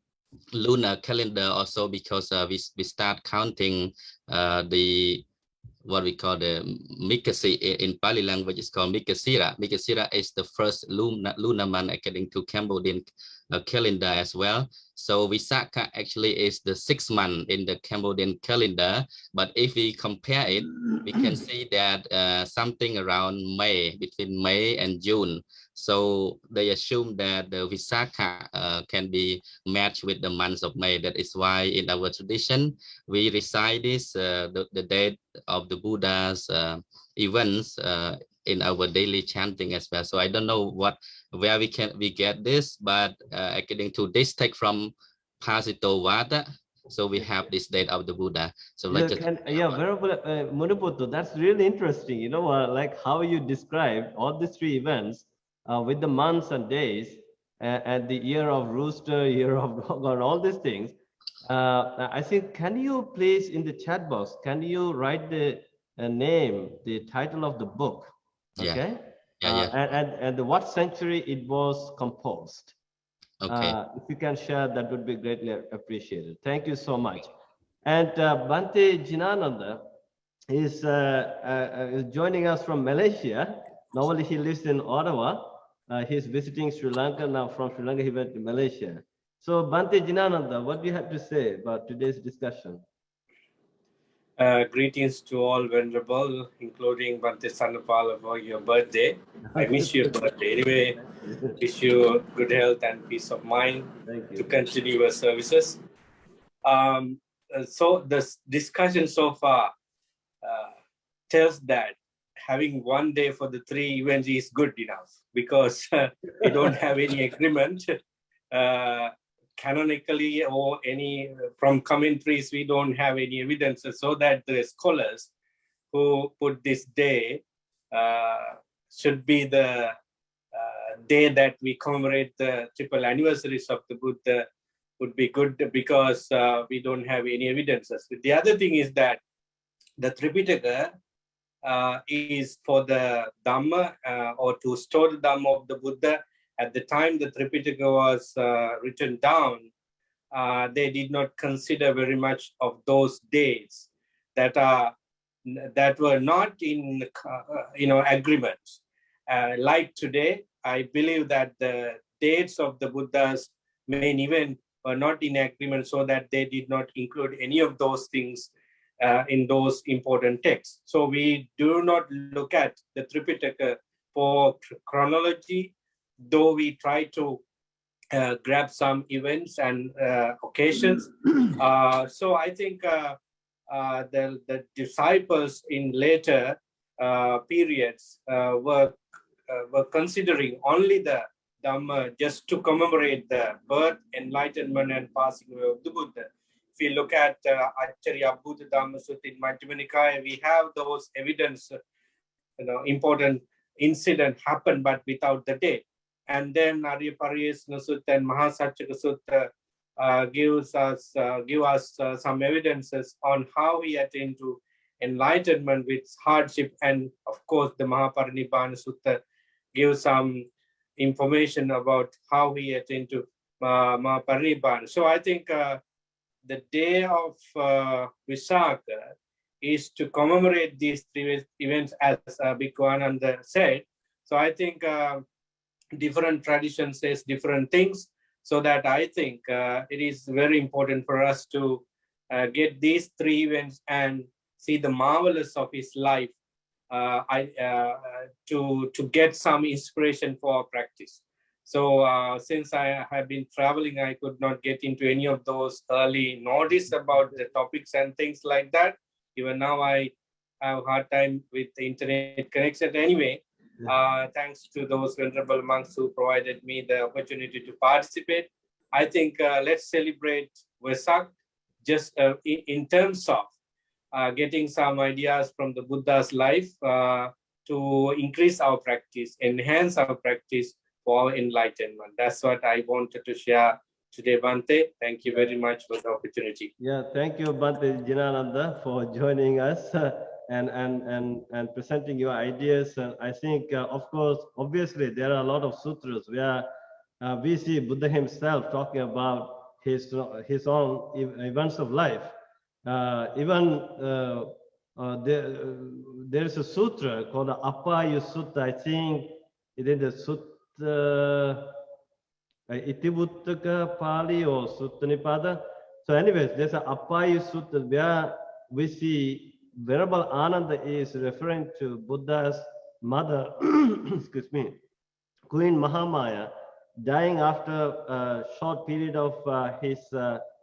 lunar calendar also, because we start counting what we call the Mikasi in Pali language is called Mikasira. Mikasira is the first lunar month according to Cambodian calendar as well. So Visakha actually is the 6th month in the Cambodian calendar. But if we compare it, we can see that something around May, between May and June. So they assume that the Visakha can be matched with the months of May. That is why in our tradition, we recite this, the date of the Buddha's events in our daily chanting as well. So I don't know where we get this, but according to this text from Pasito Vada, so we have this date of the Buddha. So let's just Venerable Muniputtu, that's really interesting. You know, like how you described all these three events with the months and days and the year of rooster, year of God, all these things. I think, can you please in the chat box, can you write the name, the title of the book? Okay. And what century it was composed. Okay. If you can share, that would be greatly appreciated. Thank you so much. And Bhante Jinananda is joining us from Malaysia. Normally he lives in Ottawa. He's visiting Sri Lanka. Now from Sri Lanka, he went to Malaysia. So Bhante Jinananda, what do you have to say about today's discussion? Greetings to all Venerable, including Bhante Sanapala for your birthday. I miss your birthday. Anyway, wish you good health and peace of mind to continue your services. So the discussion so far tells that having one day for the three events is good enough because we don't have any agreement. Canonically or any from commentaries, we don't have any evidences, so that the scholars who put this day should be the day that we commemorate the triple anniversaries of the Buddha would be good because we don't have any evidences. The other thing is that the Tripitaka is for the Dhamma or to store the Dhamma of the Buddha. At the time the Tripitaka was written down, they did not consider very much of those days that were not in agreement. Like today, I believe that the dates of the Buddha's main event were not in agreement, so that they did not include any of those things in those important texts. So we do not look at the Tripitaka for chronology, though we try to grab some events and occasions. So I think the disciples in later periods were considering only the Dhamma just to commemorate the birth, enlightenment, and passing away of the Buddha. If you look at Acharya Buddha Dhamma Sutta in Majjhima Nikaya, we have those evidence, important incident happened, but without the date. And then Arya Pariyesana Sutta and Mahasachaka Sutta give us some evidences on how he attained to enlightenment with hardship. And of course, the Mahaparinibbana Sutta gives some information about how he attained to Mahaparinibbana. So I think the day of Vesak is to commemorate these three events, as Bhikkhu Ananda said. So I think different traditions says different things, so that I think it is very important for us to get these three events and see the marvelous of his life to get some inspiration for our practice. So since I have been traveling, I could not get into any of those early notice about the topics and things like that. Even now I have a hard time with the internet connection. Anyway, thanks to those venerable monks who provided me the opportunity to participate. I think let's celebrate Vesak just in terms of getting some ideas from the Buddha's life to increase our practice, enhance our practice for enlightenment. That's what I wanted to share today, Bhante. Thank you very much for the opportunity. Yeah, thank you, Bhante Jinananda, for joining us and presenting your ideas. And I think, of course, obviously, there are a lot of sutras where we see Buddha himself talking about his own events of life. There is a sutra called the Apaya Sutta. I think it is the Sutta Itivuttaka Pali or Sutta Nipada. So anyways, there's an Apaya Sutta where we see Venerable Ananda is referring to Buddha's mother, excuse me, Queen Mahamaya, dying after a short period of his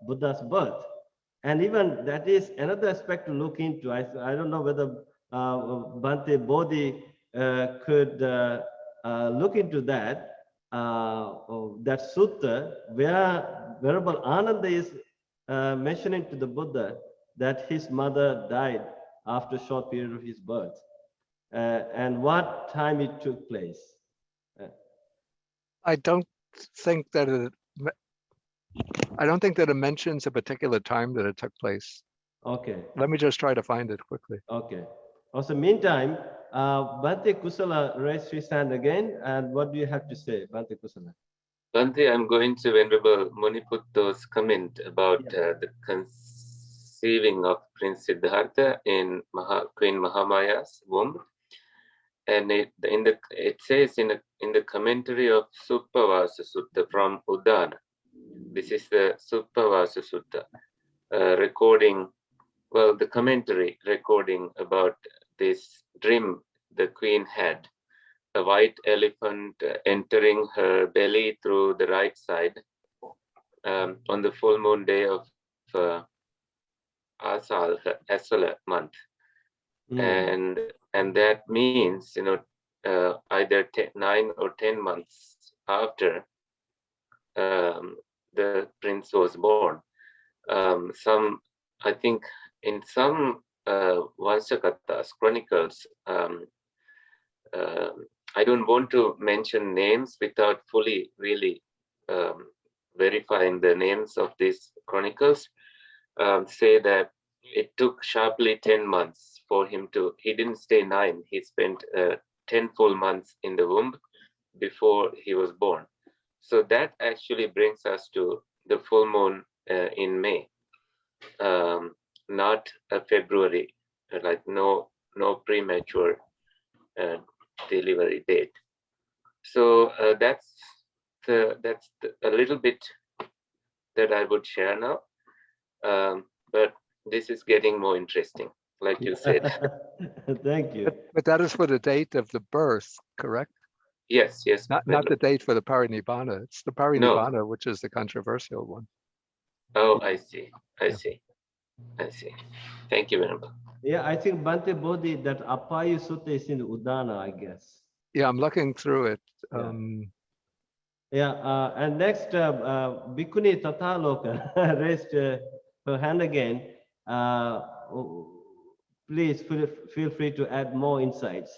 Buddha's birth. And even that is another aspect to look into. I don't know whether Bhante Bodhi could look into that, that sutta where Venerable Ananda is mentioning to the Buddha that his mother died after a short period of his birth, and what time it took place. I don't think that it mentions a particular time that it took place. Okay. Let me just try to find it quickly. Okay. Also, meantime, Bhante Kusala raised his hand again, and what do you have to say, Bhante Kusala? Bhante, I'm going to Venerable Muniputto's comment about the conceiving of Prince Siddhartha in Queen Mahamaya's womb. And it says in the commentary of Suppavasa Sutta from Udana. This is the Suppavasa Sutta recording, well, the commentary recording about this dream the queen had. A white elephant entering her belly through the right side on the full moon day of Asala month. And that means, either 9 or 10 months after the prince was born. I think in some Vanshakathas, chronicles, I don't want to mention names without fully really verifying the names of these chronicles, say that it took sharply 10 months for him he didn't stay 9, he spent 10 full months in the womb before he was born. So that actually brings us to the full moon in May, not a February, like no premature delivery date. So that's a little bit that I would share now, but this is getting more interesting, like you said. Thank you. But that is for the date of the birth, correct? Yes. Not the date for the parinibbana. It's the parinibbana, which is the controversial one. Oh, I see. Thank you, Venerable. Yeah, I think Bhante Bodhi, that Appayu Sutta is in Udana, I guess. Yeah, I'm looking through it. And next, Bhikkhuni Tathaloka raised her hand again. Please feel free to add more insights.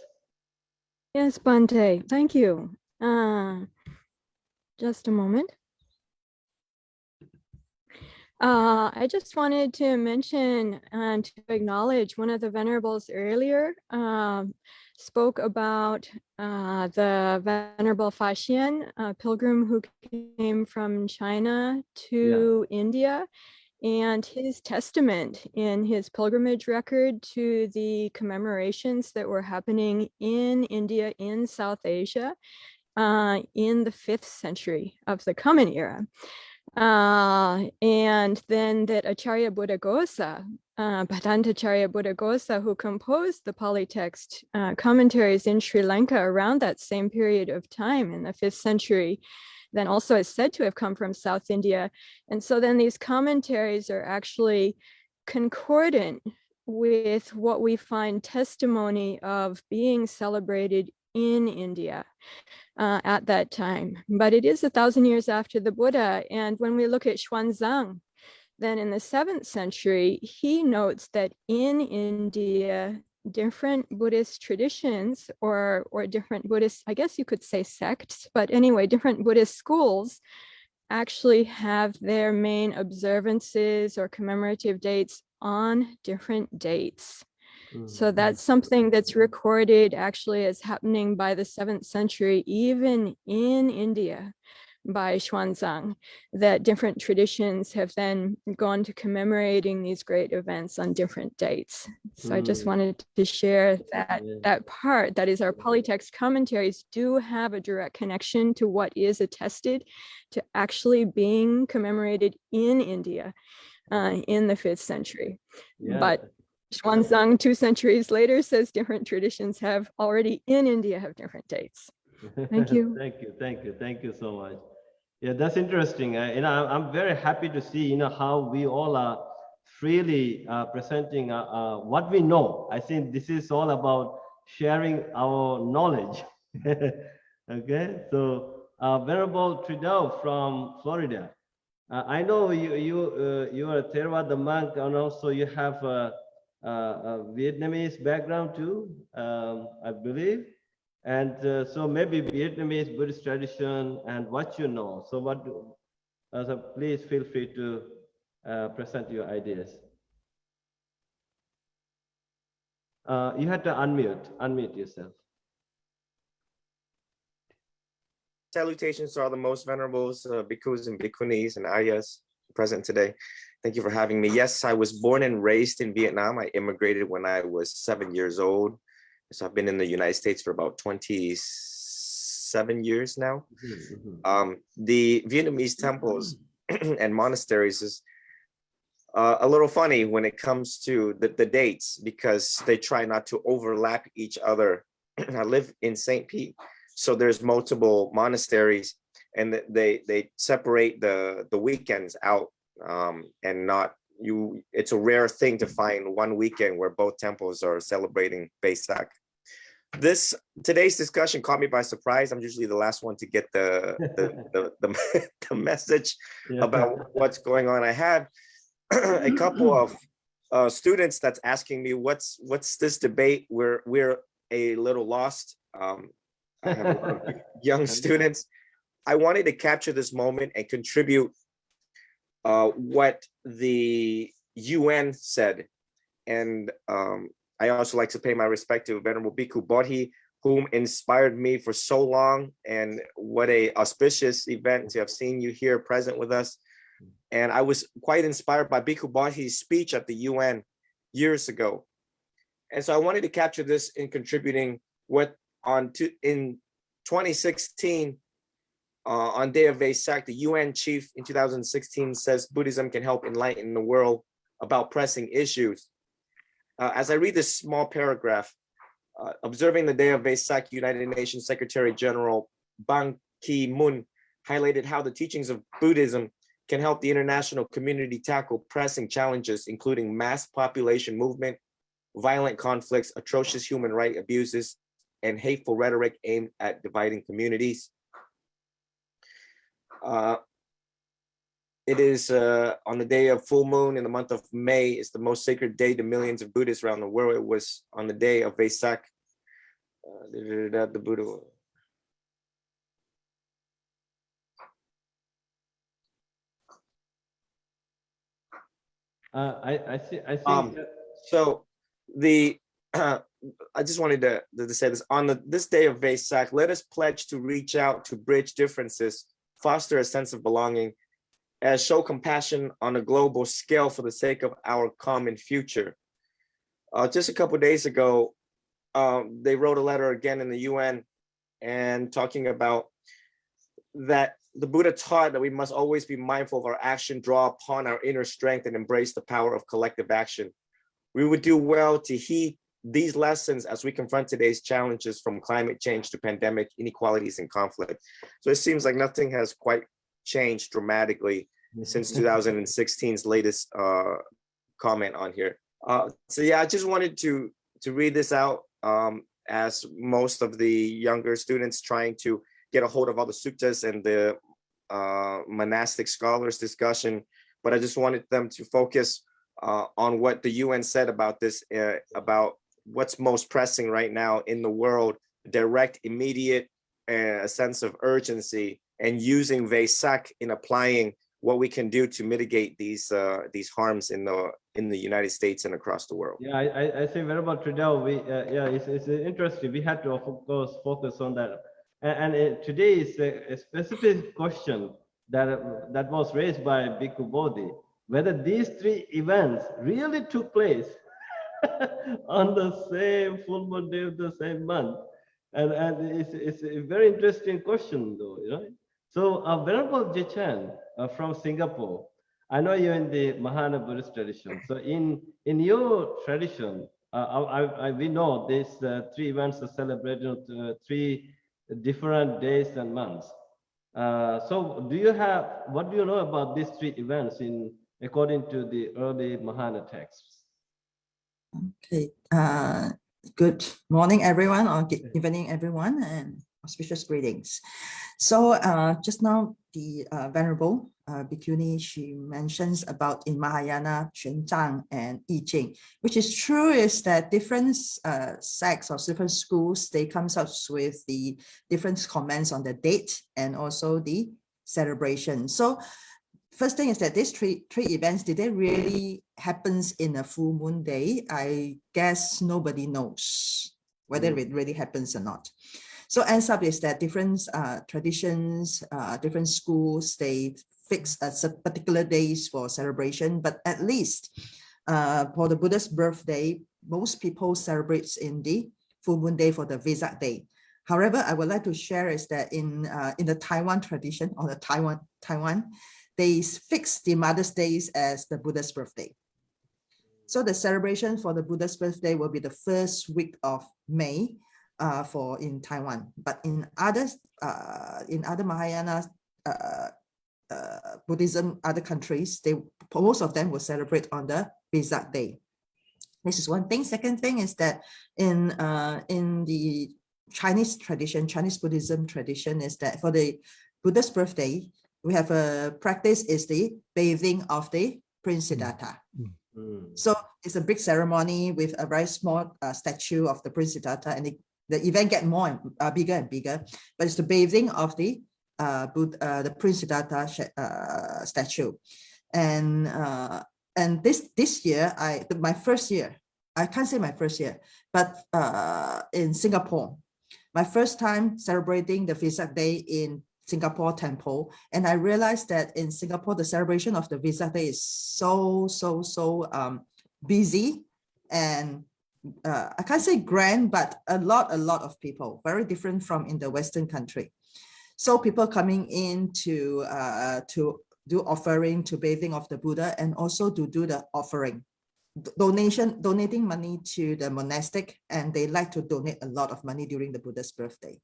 Yes, Bhante, thank you. Just a moment. I just wanted to mention and to acknowledge one of the venerables earlier spoke about the Venerable Faxian, a pilgrim who came from China to India, and his testament in his pilgrimage record to the commemorations that were happening in India, in South Asia, in the 5th century of the Common Era. And then that Acharya Buddhaghosa, Bhattacharya Buddhaghosa, who composed the polytext commentaries in Sri Lanka around that same period of time in the 5th century, then also is said to have come from South India. And so then these commentaries are actually concordant with what we find testimony of being celebrated in India at that time. But it is 1,000 years after the Buddha. And when we look at Xuanzang, then in the 7th century, he notes that in India, different Buddhist traditions or different Buddhist, I guess you could say sects, but anyway, different Buddhist schools actually have their main observances or commemorative dates on different dates. So that's something that's recorded actually as happening by the 7th century, even in India, by Xuanzang, that different traditions have then gone to commemorating these great events on different dates. So I just wanted to share that part. That is, our polytext commentaries do have a direct connection to what is attested to actually being commemorated in India in the 5th century. But Xuanzang 2 centuries later says different traditions have already in India have different dates. Thank you. Thank you so much. Yeah, that's interesting. I'm very happy to see, how we all are freely presenting what we know. I think this is all about sharing our knowledge. Okay, so Venerable Trudeau from Florida. I know you are a Theravada monk, and also you have a Vietnamese background too, I believe. And so maybe Vietnamese Buddhist tradition and what you know. So so please feel free to present your ideas. You have to unmute yourself. Salutations to all the most venerables, bhikkhus and bhikkhunis and aryas present today. Thank you for having me. Yes, I was born and raised in Vietnam. I immigrated when I was 7 years old. So I've been in the United States for about 27 years now. The Vietnamese temples and monasteries is a little funny when it comes to the dates, because they try not to overlap each other. I live in St. Pete. So there's multiple monasteries, and they separate the weekends out, and it's a rare thing to find one weekend where both temples are celebrating Vesak. Today's discussion caught me by surprise. I'm usually the last one to get the message about what's going on. I had a couple of students that's asking me, what's this debate? We're a little lost. I have a lot of young students. I wanted to capture this moment and contribute what the UN said. And I also like to pay my respect to Venerable Bhikkhu Bodhi, whom inspired me for so long. And what a auspicious event to have seen you here present with us. And I was quite inspired by Bhikkhu Bodhi's speech at the UN years ago. And so I wanted to capture this in contributing in 2016, on Day of Vesak, the UN chief in 2016 says Buddhism can help enlighten the world about pressing issues. As I read this small paragraph, observing the Day of Vesak, United Nations Secretary General Ban Ki-moon highlighted how the teachings of Buddhism can help the international community tackle pressing challenges, including mass population movement, violent conflicts, atrocious human rights abuses, and hateful rhetoric aimed at dividing communities. It is on the day of full moon in the month of May. It's the most sacred day to millions of Buddhists around the world. It was on the day of Vesak. The Buddha. I see. So the I just wanted to say this. On this day of Vesak, let us pledge to reach out to bridge differences, foster a sense of belonging, and show compassion on a global scale for the sake of our common future. Just a couple of days ago, they wrote a letter again in the UN and talking about that the Buddha taught that we must always be mindful of our action, draw upon our inner strength, and embrace the power of collective action. We would do well to heed these lessons as we confront today's challenges, from climate change to pandemic, inequalities, and conflict. So it seems like nothing has quite changed dramatically since 2016's latest comment on here. So yeah, I just wanted to read this out as most of the younger students trying to get a hold of all the suttas and the monastic scholars discussion, but I just wanted them to focus on what the UN said about this, about what's most pressing right now in the world, direct, immediate, a sense of urgency, and using Vesak in applying what we can do to mitigate these harms in the United States and across the world. Yeah, I say very much Trudeau. It's interesting. We had to of course focus on that, and today is a specific question that was raised by Bhikkhu Bodhi, whether these three events really took place on the same full moon day of the same month, and it's a very interesting question, though, you know. So, Venerable Jechan from Singapore, I know you're in the Mahana Buddhist tradition. So, in your tradition, we know these three events are celebrated on 3 different days and months. So, what do you know about these 3 events according to the early Mahana texts? Okay. Good morning, everyone, or good evening, everyone, and auspicious greetings. So just now, the Venerable Bhikkhuni, she mentions about in Mahayana, Xuanzang and I Ching, which is true is that different sects or different schools, they comes up with the different comments on the date and also the celebration. So first thing is that these three events, did they really happens in a full moon day? I guess nobody knows whether it really happens or not. So ends up is that different traditions, different schools, they fix particular days for celebration, but at least for the Buddha's birthday, most people celebrate in the full moon day for the Vesak day. However, I would like to share is that in the Taiwan tradition, or the Taiwan, they fix the Mother's Day as the Buddha's birthday. So the celebration for the Buddha's birthday will be the first week of May in Taiwan. But in other Mahayana Buddhism, other countries, most of them will celebrate on the Vesak day. This is one thing. Second thing is that in the Chinese tradition, Chinese Buddhism tradition, is that for the Buddha's birthday, we have a practice is the bathing of the Prince Siddhartha. So it's a big ceremony with a very small statue of the Prince Siddhartha, and the event get more bigger and bigger. But it's the bathing of the Prince Siddhartha statue, and this year, my first year, I can't say my first year, but in Singapore, my first time celebrating the Vesak Day in Singapore temple, and I realized that in Singapore the celebration of the Vesak Day is so busy, and I can't say grand, but a lot of people, very different from in the Western country. So people coming in to do offering, to bathing of the Buddha, and also to do the offering, donating money to the monastic, and they like to donate a lot of money during the Buddha's birthday.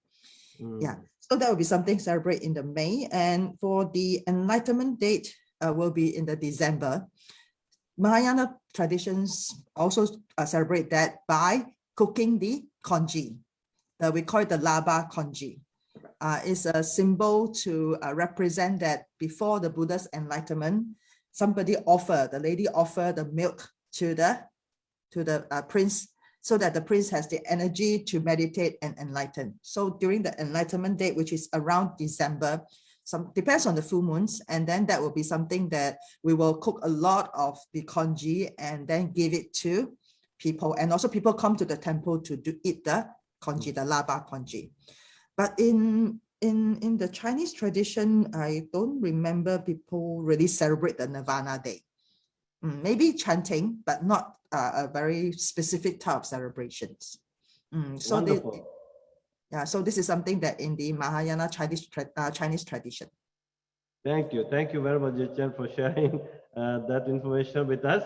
Yeah, so that will be something celebrate in the May, and for the enlightenment date will be in the December. Mahayana traditions also celebrate that by cooking the congee. We call it the laba congee. It's a symbol to represent that before the Buddha's enlightenment, the lady offered the milk to the prince, so that the prince has the energy to meditate and enlighten. So during the enlightenment date, which is around December, depends on the full moons, and then that will be something that we will cook a lot of the congee and then give it to people. And also people come to the temple to eat the congee, the laba congee. But in the Chinese tradition, I don't remember people really celebrate the Nirvana Day. Maybe chanting, but not a very specific type of celebrations. So this is something that in the Mahayana Chinese tradition. Thank you very much, Jichan, for sharing that information with us.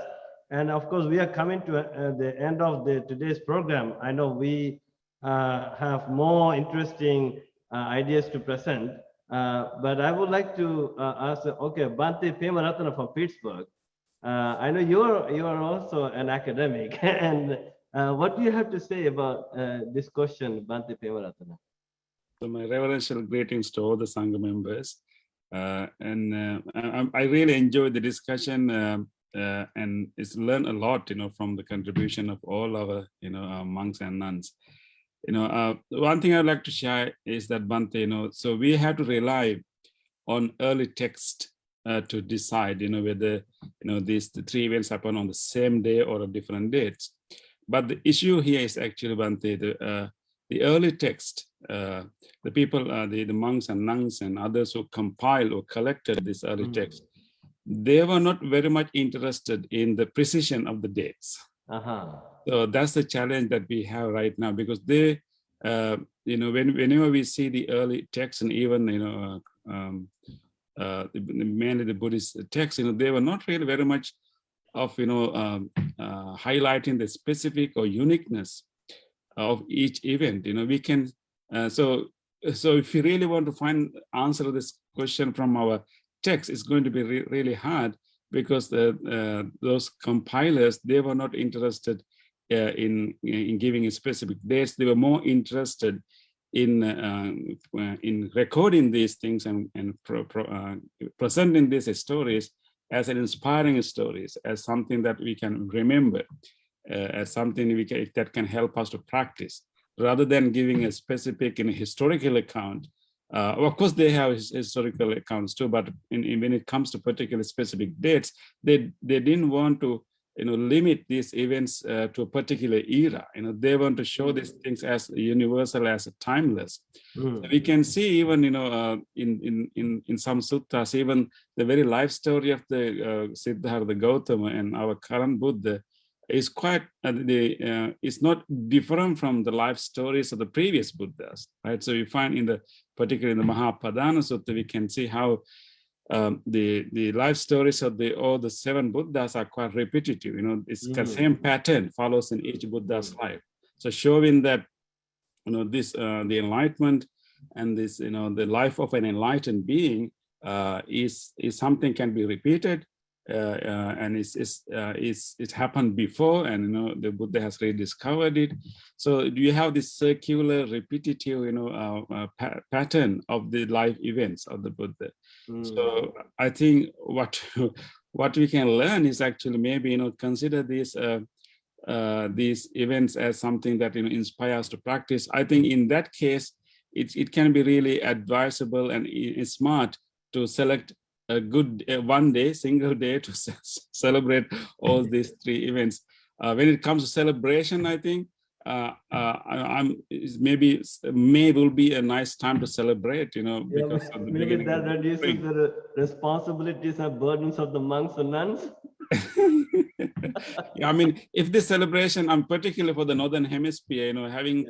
And of course, we are coming to the end of today's program. I know we have more interesting ideas to present, but I would like to ask, Bhante Pemaratana from Pittsburgh. I know you are also an academic, and what do you have to say about this question, Bhante Pemaratana? So my reverential greetings to all the Sangha members, and I really enjoyed the discussion, and it's learned a lot, from the contribution of all our, monks and nuns. One thing I'd like to share is that, Bhante, so we have to rely on early text to decide, whether, the three events happen on the same day or a different dates. But the issue here is actually, Bhante, the early text, the people, the monks and nuns and others who compiled or collected this early text, they were not very much interested in the precision of the dates. So that's the challenge that we have right now, because they, whenever we see the early text, and even, mainly the Buddhist texts, they were not really very much of, highlighting the specific or uniqueness of each event. We can, so if you really want to answer this question from our text, it's going to be really hard, because those compilers, they were not interested in giving specific dates. They were more interested in recording these things and presenting these stories as an inspiring stories, as something that we can remember, as something that can help us to practice, rather than giving a specific historical account. Of course, they have historical accounts too, but when it comes to particular specific dates, they didn't want to limit these events to a particular era. They want to show these things as universal, as timeless. So we can see even in some suttas, even the very life story of the Siddhartha Gautama and our current Buddha is quite it's not different from the life stories of the previous Buddhas, right? So you find particularly in the Mahapadana Sutta, we can see how the life stories of all the 7 Buddhas are quite repetitive. It's the same pattern follows in each Buddha's life. So showing that this the enlightenment and this the life of an enlightened being is something can be repeated. And it happened before, and the Buddha has rediscovered it. So you have this circular, repetitive, pattern of the life events of the Buddha. So I think what we can learn is actually maybe consider these events as something that inspires us to practice. I think in that case, it can be really advisable and smart to select a good one day, single day to celebrate all these 3 events. When it comes to celebration, I think maybe May will be a nice time to celebrate, because of the maybe beginning that of the reduces spring. the responsibilities and burdens of the monks and nuns. Yeah, I mean, if this celebration, I'm particularly for the Northern Hemisphere, having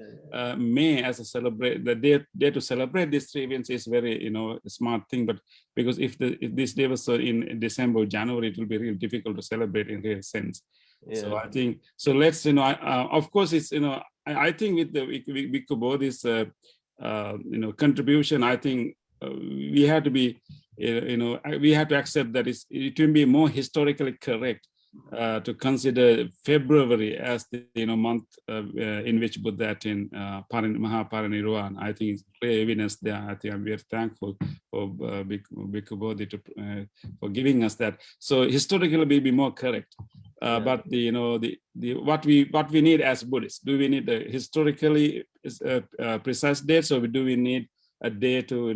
May as the day to celebrate these 3 events is very, a smart thing. But because if this day was in December or January, it will be really difficult to celebrate in real sense. Yeah. So I think, so let's, of course, it's, I think with the Bhikkhu Bodhi's, contribution, I think we have to be, we have to accept that it will be more historically correct to consider February as the month in which Buddha attained Mahaparinirvana. I think it's clear evidence there. I think I'm very thankful for Bhikkhu Bodhi for giving us that. So historically will be more correct. But what we need as Buddhists, do we need a historically precise dates, or do we need a day to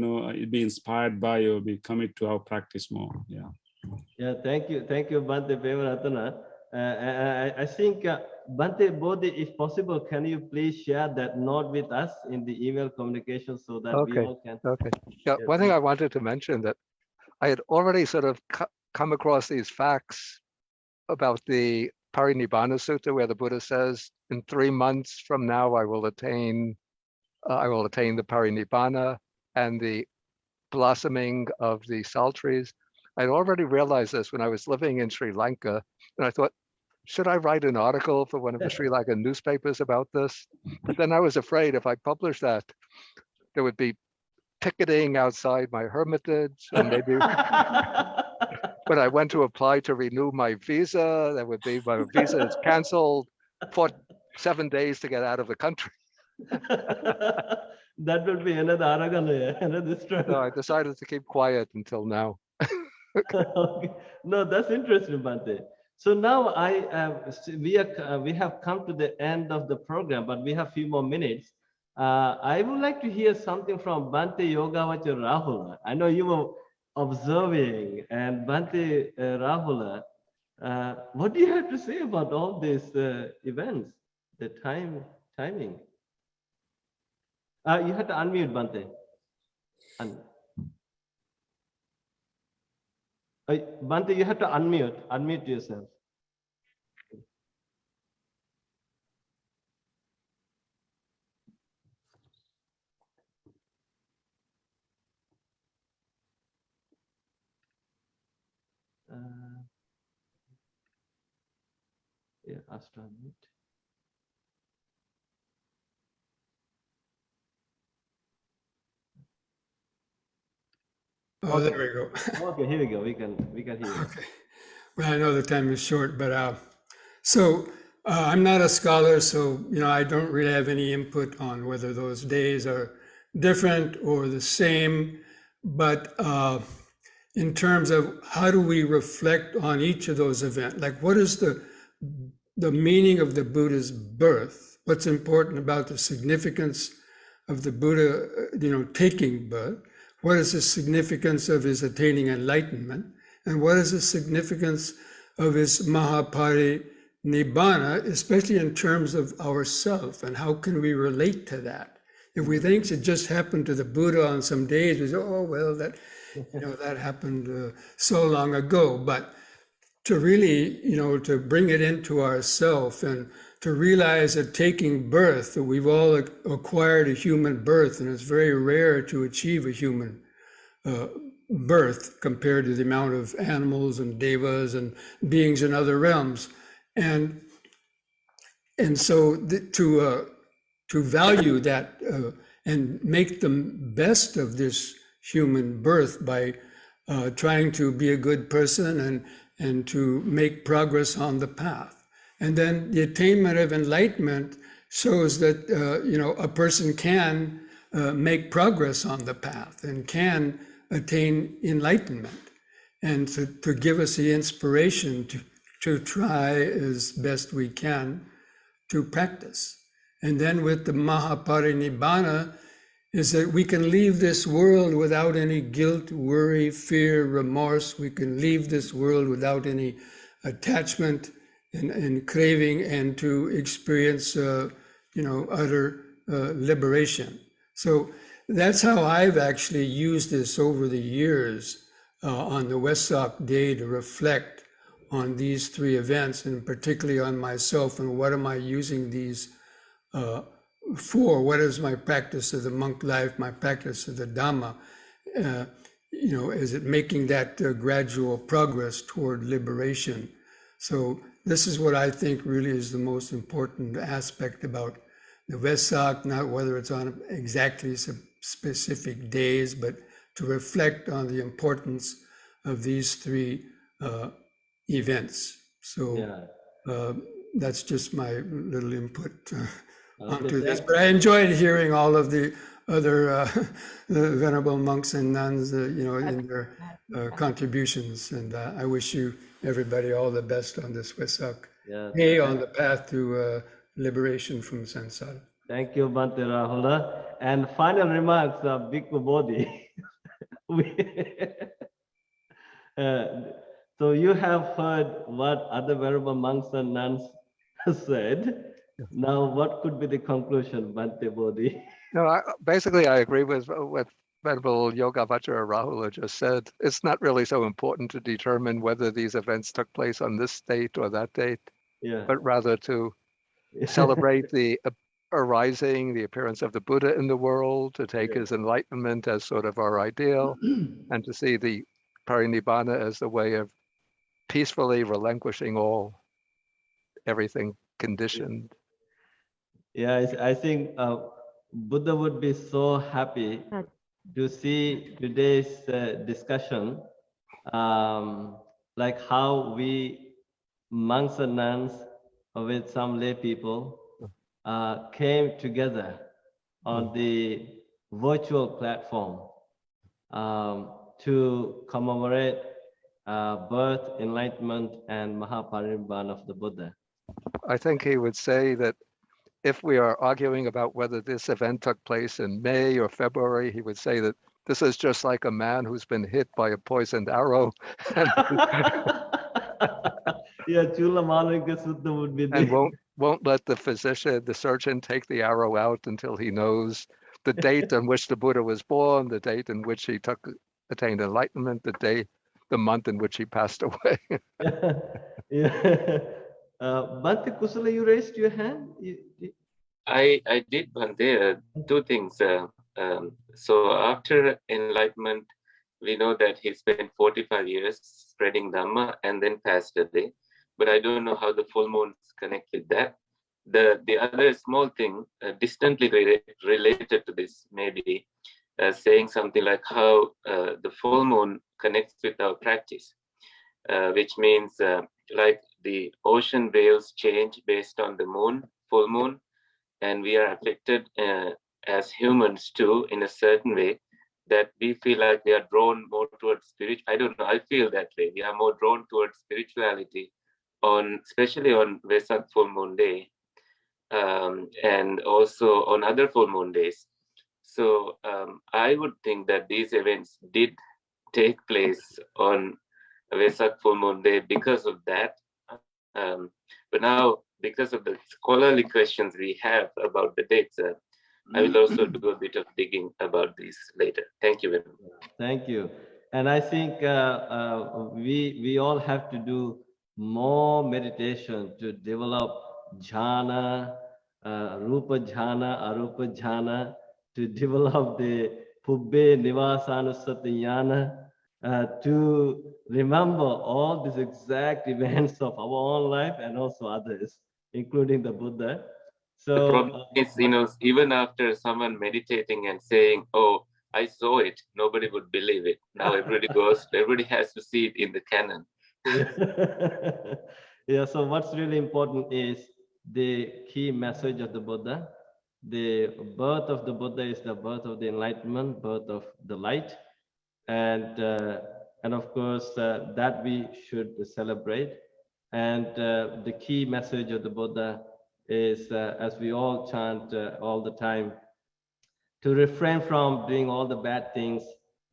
be inspired by or be committed to our practice more? Yeah, thank you, Bhante Pevaratana. I think Bhante Bodhi, if possible, can you please share that note with us in the email communication so that we all can. Okay. Yeah, one thing I wanted to mention, that I had already sort of come across these facts about the Parinibbana Sutta, where the Buddha says, in 3 months from now, I will attain the Parinibbana and the blossoming of the Sultrys. I'd already realized this when I was living in Sri Lanka, and I thought, should I write an article for one of the Sri Lankan newspapers about this? But then I was afraid if I published that, there would be picketing outside my hermitage, and maybe when I went to apply to renew my visa, that would be my visa is canceled for 7 days to get out of the country. That will be another aragana, another struggle. So I decided to keep quiet until now. Okay. No, that's interesting, Bhante. So now we have come to the end of the program, but we have a few more minutes. I would like to hear something from Bhante Yogavachar Rahula. I know you were observing, and Bhante Rahula, what do you have to say about all these events, the timing? You have to unmute, Bhante. Bhante, you have to unmute yourself. Yeah, ask to unmute. Oh, Okay. there we go. Okay, here we go. We can hear you. Okay. Well, I know the time is short, but so I'm not a scholar, so I don't really have any input on whether those days are different or the same. But in terms of how do we reflect on each of those events, like what is the meaning of the Buddha's birth? What's important about the significance of the Buddha, taking birth? What is the significance of his attaining enlightenment? And what is the significance of his Nibbana, especially in terms of ourself, and how can we relate to that? If we think it just happened to the Buddha on some days, we say, oh, well, that happened so long ago. But to really, to bring it into ourself and to realize that taking birth, that we've all acquired a human birth, and it's very rare to achieve a human birth compared to the amount of animals and devas and beings in other realms. And so to value that and make the best of this human birth by trying to be a good person and to make progress on the path. And then the attainment of enlightenment shows that a person can make progress on the path and can attain enlightenment, and to give us the inspiration to try as best we can to practice. And then with the Mahaparinibbana is that we can leave this world without any guilt, worry, fear, remorse. We can leave this world without any attachment and craving, and to experience, utter liberation. So that's how I've actually used this over the years on the Vesak day to reflect on these three events, and particularly on myself, and what am I using these for? What is my practice of the monk life, my practice of the Dhamma? Is it making that gradual progress toward liberation? So this is what I think really is the most important aspect about the Vesak, not whether it's on exactly specific days, but to reflect on the importance of these three events. So that's just my little input onto this. But I enjoyed hearing all of the other venerable monks and nuns, in their contributions. And I wish you, everybody, all the best on this Vesak day on the path to liberation from samsara. Thank you, Bhante Rahula. And final remarks of Bhikkhu Bodhi. So you have heard what other venerable monks and nuns said. Now, what could be the conclusion, Bhante Bodhi? No, basically, I agree with Venerable Yoga Vajra Rahula just said. It's not really so important to determine whether these events took place on this date or that date, but rather to celebrate the arising, the appearance of the Buddha in the world, to take his enlightenment as sort of our ideal, and to see the Parinibbana as the way of peacefully relinquishing everything conditioned. I think Buddha would be so happy to see today's discussion, like how we monks and nuns with some lay people came together on the virtual platform to commemorate birth, enlightenment, and Mahaparinibbana of the Buddha. I think he would say that if we are arguing about whether this event took place in May or February, he would say that this is just like a man who's been hit by a poisoned arrow. Chula Malika Sutta would be there. And won't let the surgeon take the arrow out until he knows the date on which the Buddha was born, the date in which he attained enlightenment, the month in which he passed away. Bhante Kusala, you raised your hand? I did, Bhante, two things. So after enlightenment, we know that he spent 45 years spreading Dhamma and then passed away. But I don't know how the full moons connect with that. The other small thing, distantly related to this, maybe saying something like how the full moon connects with our practice, which means like the ocean waves change based on the moon, full moon, and we are affected as humans too in a certain way, that we feel like we are drawn more towards spirit. I don't know, I feel that way. We are more drawn towards spirituality especially on Vesak full moon day, and also on other full moon days. So I would think that these events did take place on Vesak full moon day because of that. But now, because of the scholarly questions we have about the dates, I will also do a bit of digging about these later. Thank you very much. Thank you. And I think we all have to do more meditation to develop jhana, rupa jhana, arupa jhana, to develop the Pubbe Nivasanusati to remember all these exact events of our own life and also others, including the Buddha. So the problem is, even after someone meditating and saying, "Oh, I saw it," nobody would believe it. Now everybody has to see it in the canon. Yeah, so what's really important is the key message of the Buddha. The birth of the Buddha is the birth of the enlightenment, birth of the light. And of course, that we should celebrate. And the key message of the Buddha is, as we all chant all the time, to refrain from doing all the bad things,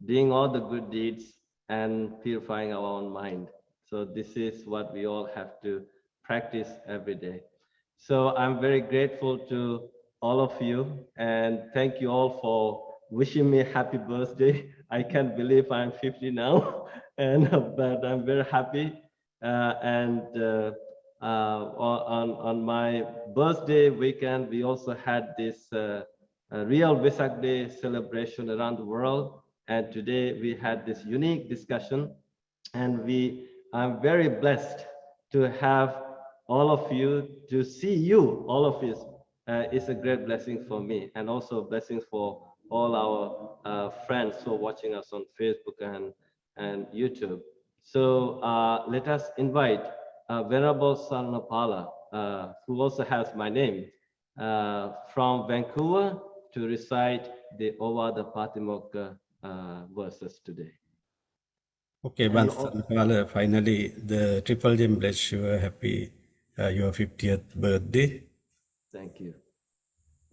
doing all the good deeds, and purifying our own mind. So this is what we all have to practice every day. So I'm very grateful to all of you, and thank you all for wishing me a happy birthday. I can't believe I'm 50 now, but I'm very happy. On my birthday weekend, we also had this a real Vesak Day celebration around the world. And today we had this unique discussion, and I'm very blessed to have all of you, to see you, all of you. It's a great blessing for me, and also blessings for all our friends who are watching us on Facebook and YouTube. So let us invite Venerable Sarnapala, who also has my name, from Vancouver, to recite the Ovada Patimokkha verses today. Okay, Bhante, finally, the Triple Gem bless you. Happy your 50th birthday. Thank you.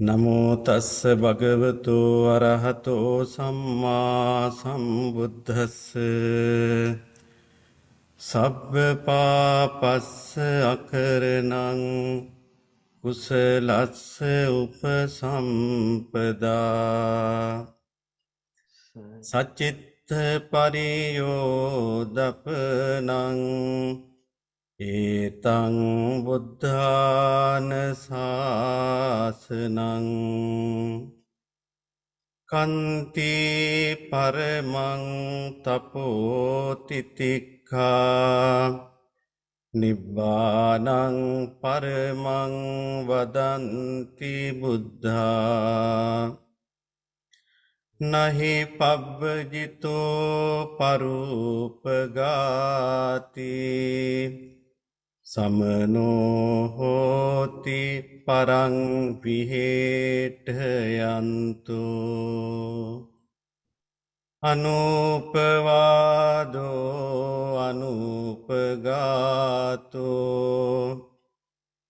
Namo tassa bhagavato arahato samma sambuddhassa sabba papassa akaranang kusalassa upasampada Sachitta pariyo dapanang etang buddhana sasanang kanti paramang tapotitikha nibbanang paramang vadanti buddha Nahi pabbajito parupagati samano hoti parang vihetayantu anupavado anupagato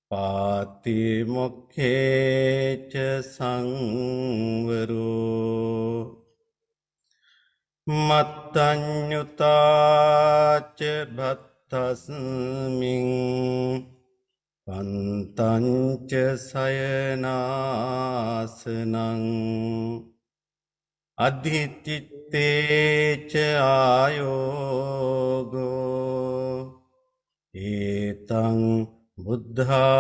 Pati mokhecha sangvaro Mattanyutacha bhattasming Pantancha sayanasanang Adhitittecha ayogo Etang Buddhana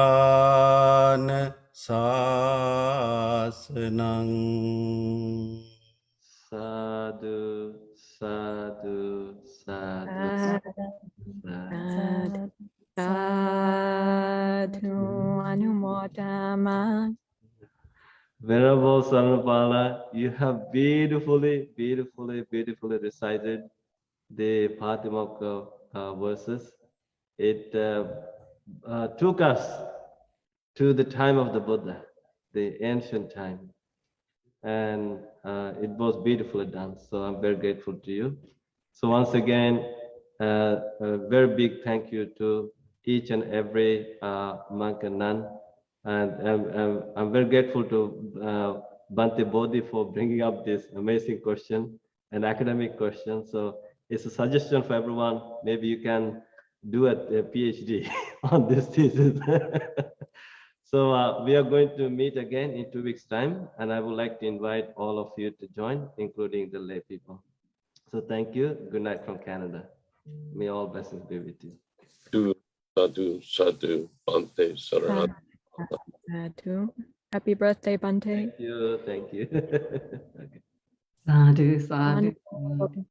sasanang. Sadhu, sadhu, sadhu, Sadhu, sadhu, anumodama. Venerable Sarnapala, you have beautifully recited the Patimokkha verses. It took us to the time of the Buddha, the ancient time. And it was beautifully done. So I'm very grateful to you. So once again, a very big thank you to each and every monk and nun. And I'm very grateful to Bhante Bodhi for bringing up this amazing question, an academic question. So it's a suggestion for everyone. Maybe you can do a PhD on this thesis. So we are going to meet again in 2 weeks' time, and I would like to invite all of you to join, including the lay people. So thank you. Good night from Canada. May all blessings be with you. Sadhu, sadhu, Bhante, Sarana. Sadhu. Happy birthday, Bhante. Thank you. Thank you. Okay. Sadhu, sadhu.